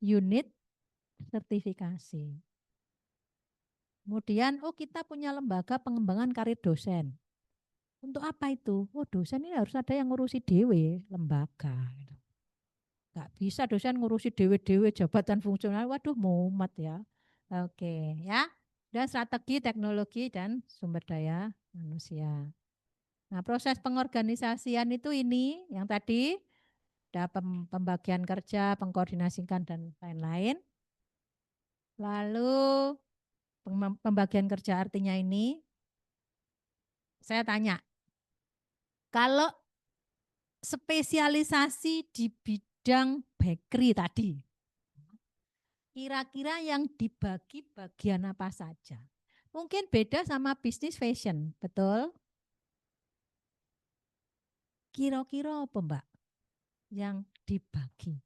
unit sertifikasi. Kemudian, kita punya lembaga pengembangan karir dosen. Untuk apa itu? Dosen ini harus ada yang ngurusi dewe lembaga. Nggak bisa dosen ngurusi dewe-dewe jabatan fungsional. Waduh, mumet ya. Oke, ya. Dan strategi, teknologi, dan sumber daya manusia. Nah, proses pengorganisasian itu ini yang tadi ada pembagian kerja, pengkoordinasikan dan lain-lain. Lalu pembagian kerja artinya ini, saya tanya, kalau spesialisasi di bidang bakery tadi, kira-kira yang dibagi bagian apa saja? Mungkin beda sama bisnis fashion, betul? Kira-kira apa Mbak yang dibagi?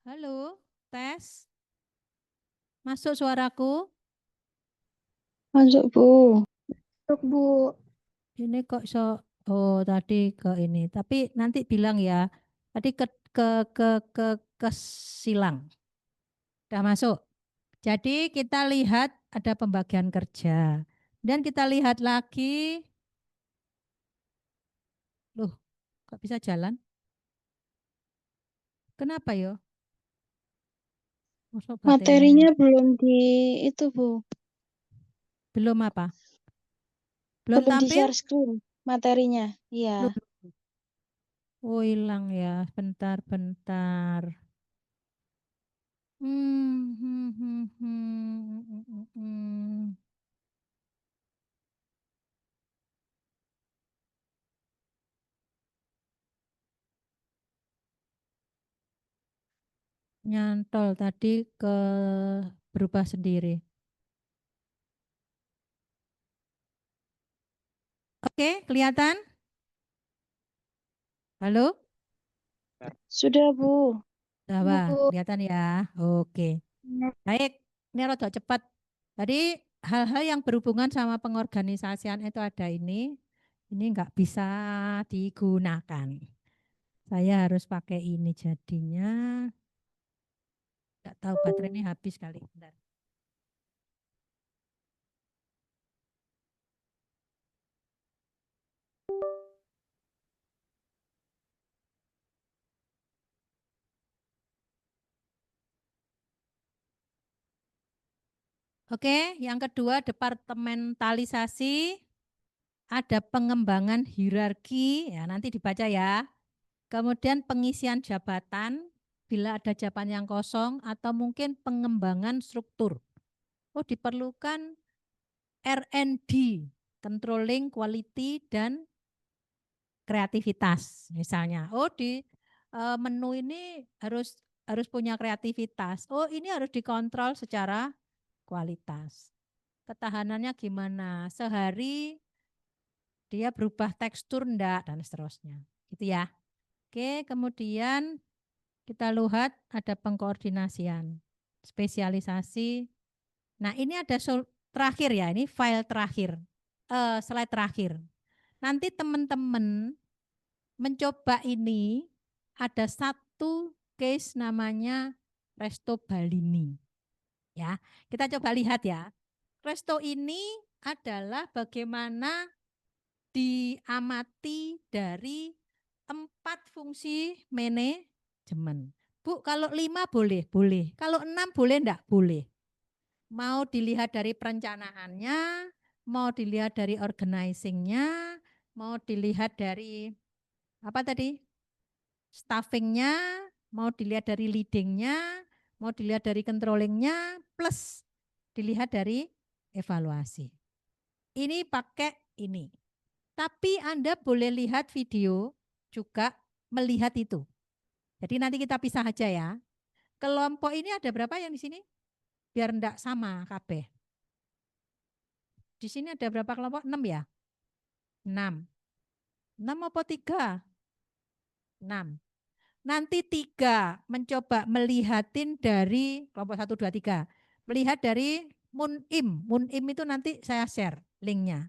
Halo, tes. Masuk suaraku? Masuk Bu. Masuk Bu. Ini kok tadi ke ini. Tapi nanti bilang ya. Tadi ke silang. Udah masuk. Jadi kita lihat ada pembagian kerja. Dan kita lihat lagi. Loh, kok bisa jalan? Kenapa yo? Materinya belum di itu Bu. Belum apa? Belum Belum di tampil? share screen materinya. Iya. Oh hilang ya, bentar. Hmm. nyantol tadi ke berubah sendiri. Oke, kelihatan? Halo? Sudah, Bu. Wah, kelihatan ya. Oke. Baik, ini rada cepat. Tadi hal-hal yang berhubungan sama pengorganisasian itu ada ini nggak bisa digunakan. Saya harus pakai ini jadinya. Nggak tahu baterainya habis kali. Bentar. Oke, yang kedua departementalisasi, ada pengembangan hierarki, ya nanti dibaca ya. Kemudian pengisian jabatan, bila ada jabatan yang kosong, atau mungkin pengembangan struktur. Oh, diperlukan R&D, controlling quality dan kreativitas misalnya. Oh, di menu ini harus punya kreativitas. Oh, ini harus dikontrol secara kualitas. Ketahanannya gimana? Sehari dia berubah tekstur enggak dan seterusnya. Gitu ya. Oke, kemudian kita lihat ada pengkoordinasian, spesialisasi. Nah, ini ada terakhir ya, ini file terakhir, slide terakhir. Nanti teman-teman mencoba ini, ada satu case namanya Resto Balini. Ya, kita coba lihat ya. Resto ini adalah bagaimana diamati dari 4 fungsi manajemen. Bu, kalau 5 boleh, boleh. Kalau 6 boleh enggak? Boleh. Mau dilihat dari perencanaannya, mau dilihat dari organizingnya, mau dilihat dari apa tadi? Staffingnya, mau dilihat dari leadingnya, mau dilihat dari controllingnya, plus dilihat dari evaluasi. Ini pakai ini. Tapi Anda boleh lihat video juga melihat itu. Jadi nanti kita pisah aja ya. Kelompok ini ada berapa yang di sini? Biar enggak sama KB. Di sini ada berapa kelompok? 6 ya? 6. 6 apa 3? 6. Nanti 3 mencoba melihatin dari kelompok 1, 2, 3. Melihat dari Munim. Munim itu nanti saya share linknya.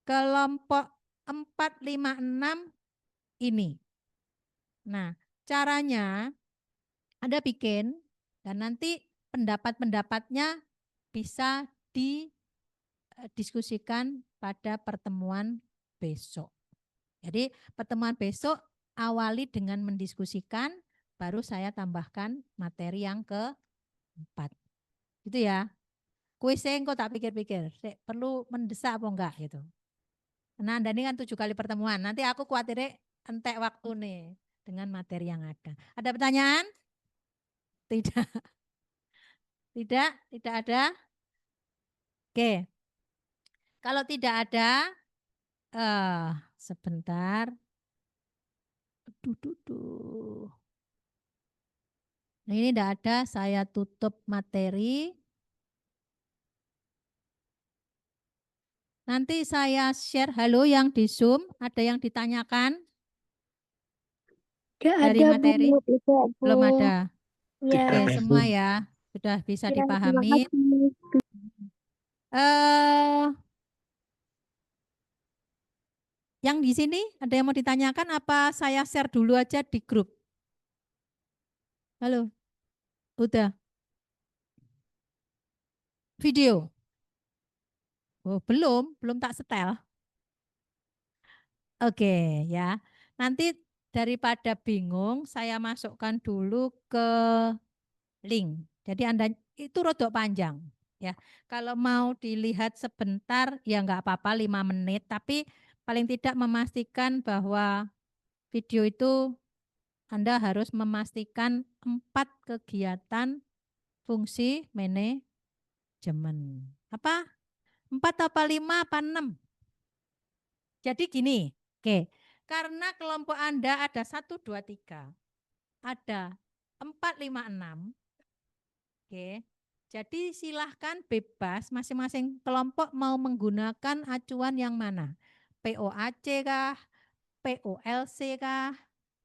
Kelompok 4, 5, 6 ini. Nah, caranya Anda bikin dan nanti pendapat-pendapatnya bisa didiskusikan pada pertemuan besok. Jadi pertemuan besok awali dengan mendiskusikan, baru saya tambahkan materi yang keempat. Gitu ya. Kuising kok tak pikir-pikir, perlu mendesak apa enggak gitu. Nah, Anda ini kan 7 kali pertemuan. Nanti aku khawatirnya entek waktu nih dengan materi yang ada. Ada pertanyaan? Tidak. Tidak ada. Oke. Kalau tidak ada, sebentar. Nah, ini tidak ada, saya tutup materi. Nanti saya share, halo yang di Zoom, ada yang ditanyakan? Dari Ada, materi? Bu. Tidak, Bu. Belum ada. Ya. Oke, semua ya, sudah bisa Ya, terima dipahami. kasih. Yang di sini ada yang mau ditanyakan apa saya share dulu aja di grup? Halo, udah? Video? Oh, belum tak setel. Oke ya, nanti daripada bingung saya masukkan dulu ke link. Jadi Anda itu rodok panjang ya. Kalau mau dilihat sebentar ya enggak apa-apa 5 menit, tapi paling tidak memastikan bahwa video itu Anda harus memastikan 4 kegiatan fungsi manajemen. Apa? 4 apa 5 apa 6? Jadi gini, oke. Karena kelompok Anda ada 1, 2, 3. Ada 456. Oke. Jadi silahkan bebas masing-masing kelompok mau menggunakan acuan yang mana? POAC kah? POLC kah?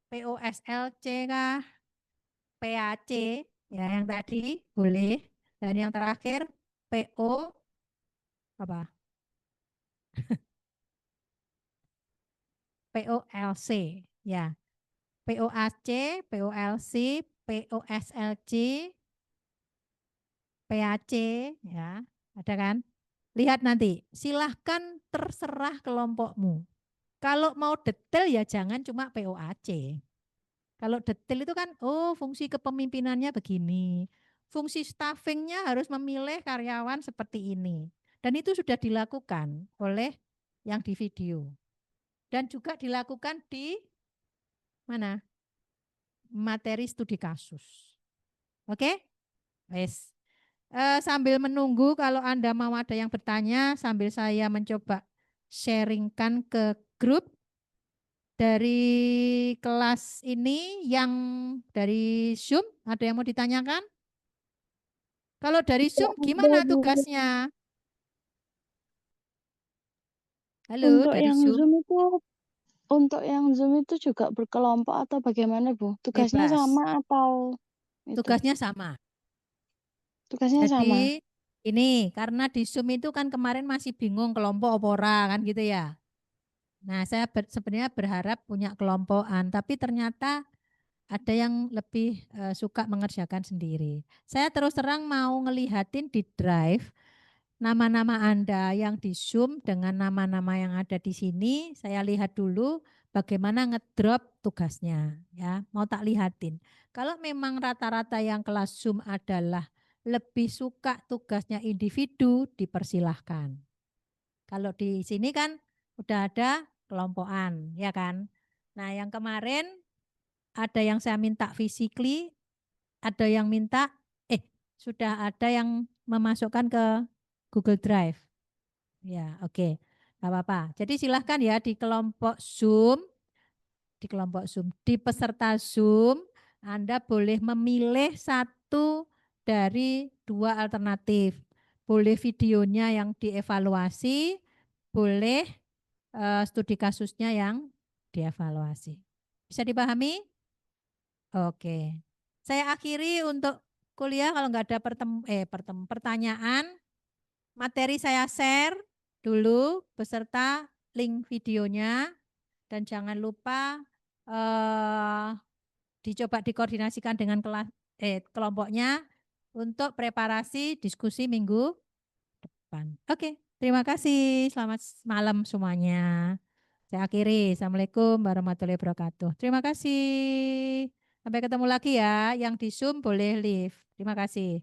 POSLC kah? PAC ya yang tadi boleh. Dan yang terakhir PO apa? POLC ya. POAC, POLC, POSLC, PAC ya. Ada kan? Lihat nanti, silahkan terserah kelompokmu. Kalau mau detail ya jangan cuma POAC. Kalau detail itu kan, oh fungsi kepemimpinannya begini. Fungsi staffingnya harus memilih karyawan seperti ini. Dan itu sudah dilakukan oleh yang di video. Dan juga dilakukan di mana? Materi studi kasus. Oke? Wes. Sambil menunggu kalau Anda mau ada yang bertanya, sambil saya mencoba sharingkan ke grup dari kelas ini yang dari Zoom, ada yang mau ditanyakan? Kalau dari Zoom gimana tugasnya? Halo, dari Zoom. Untuk yang Zoom itu juga berkelompok atau bagaimana, Bu? Tugasnya Bebas. sama atau itu? Tugasnya sama. Tugasnya sama. Jadi ini karena di Zoom itu kan kemarin masih bingung kelompok opora kan gitu ya. Nah, saya sebenarnya berharap punya kelompokan, tapi ternyata ada yang lebih suka mengerjakan sendiri. Saya terus terang mau ngelihatin di Drive nama-nama Anda yang di Zoom dengan nama-nama yang ada di sini. Saya lihat dulu bagaimana ngedrop tugasnya ya. Mau tak lihatin. Kalau memang rata-rata yang kelas Zoom adalah lebih suka tugasnya individu, dipersilahkan. Kalau di sini kan udah ada kelompokan, ya kan? Nah, yang kemarin ada yang saya minta physically, ada yang minta, sudah ada yang memasukkan ke Google Drive. Ya, oke. Gak apa-apa. Jadi silahkan ya di kelompok Zoom, di peserta Zoom, Anda boleh memilih satu dari dua alternatif. Boleh videonya yang dievaluasi, boleh studi kasusnya yang dievaluasi. Bisa dipahami? Oke. Saya akhiri untuk kuliah kalau nggak ada pertanyaan, materi saya share dulu beserta link videonya dan jangan lupa dicoba dikoordinasikan dengan kelompoknya untuk preparasi diskusi minggu depan. Oke, terima kasih. Selamat malam semuanya. Saya akhiri. Assalamualaikum warahmatullahi wabarakatuh. Terima kasih. Sampai ketemu lagi ya. Yang di Zoom boleh leave. Terima kasih.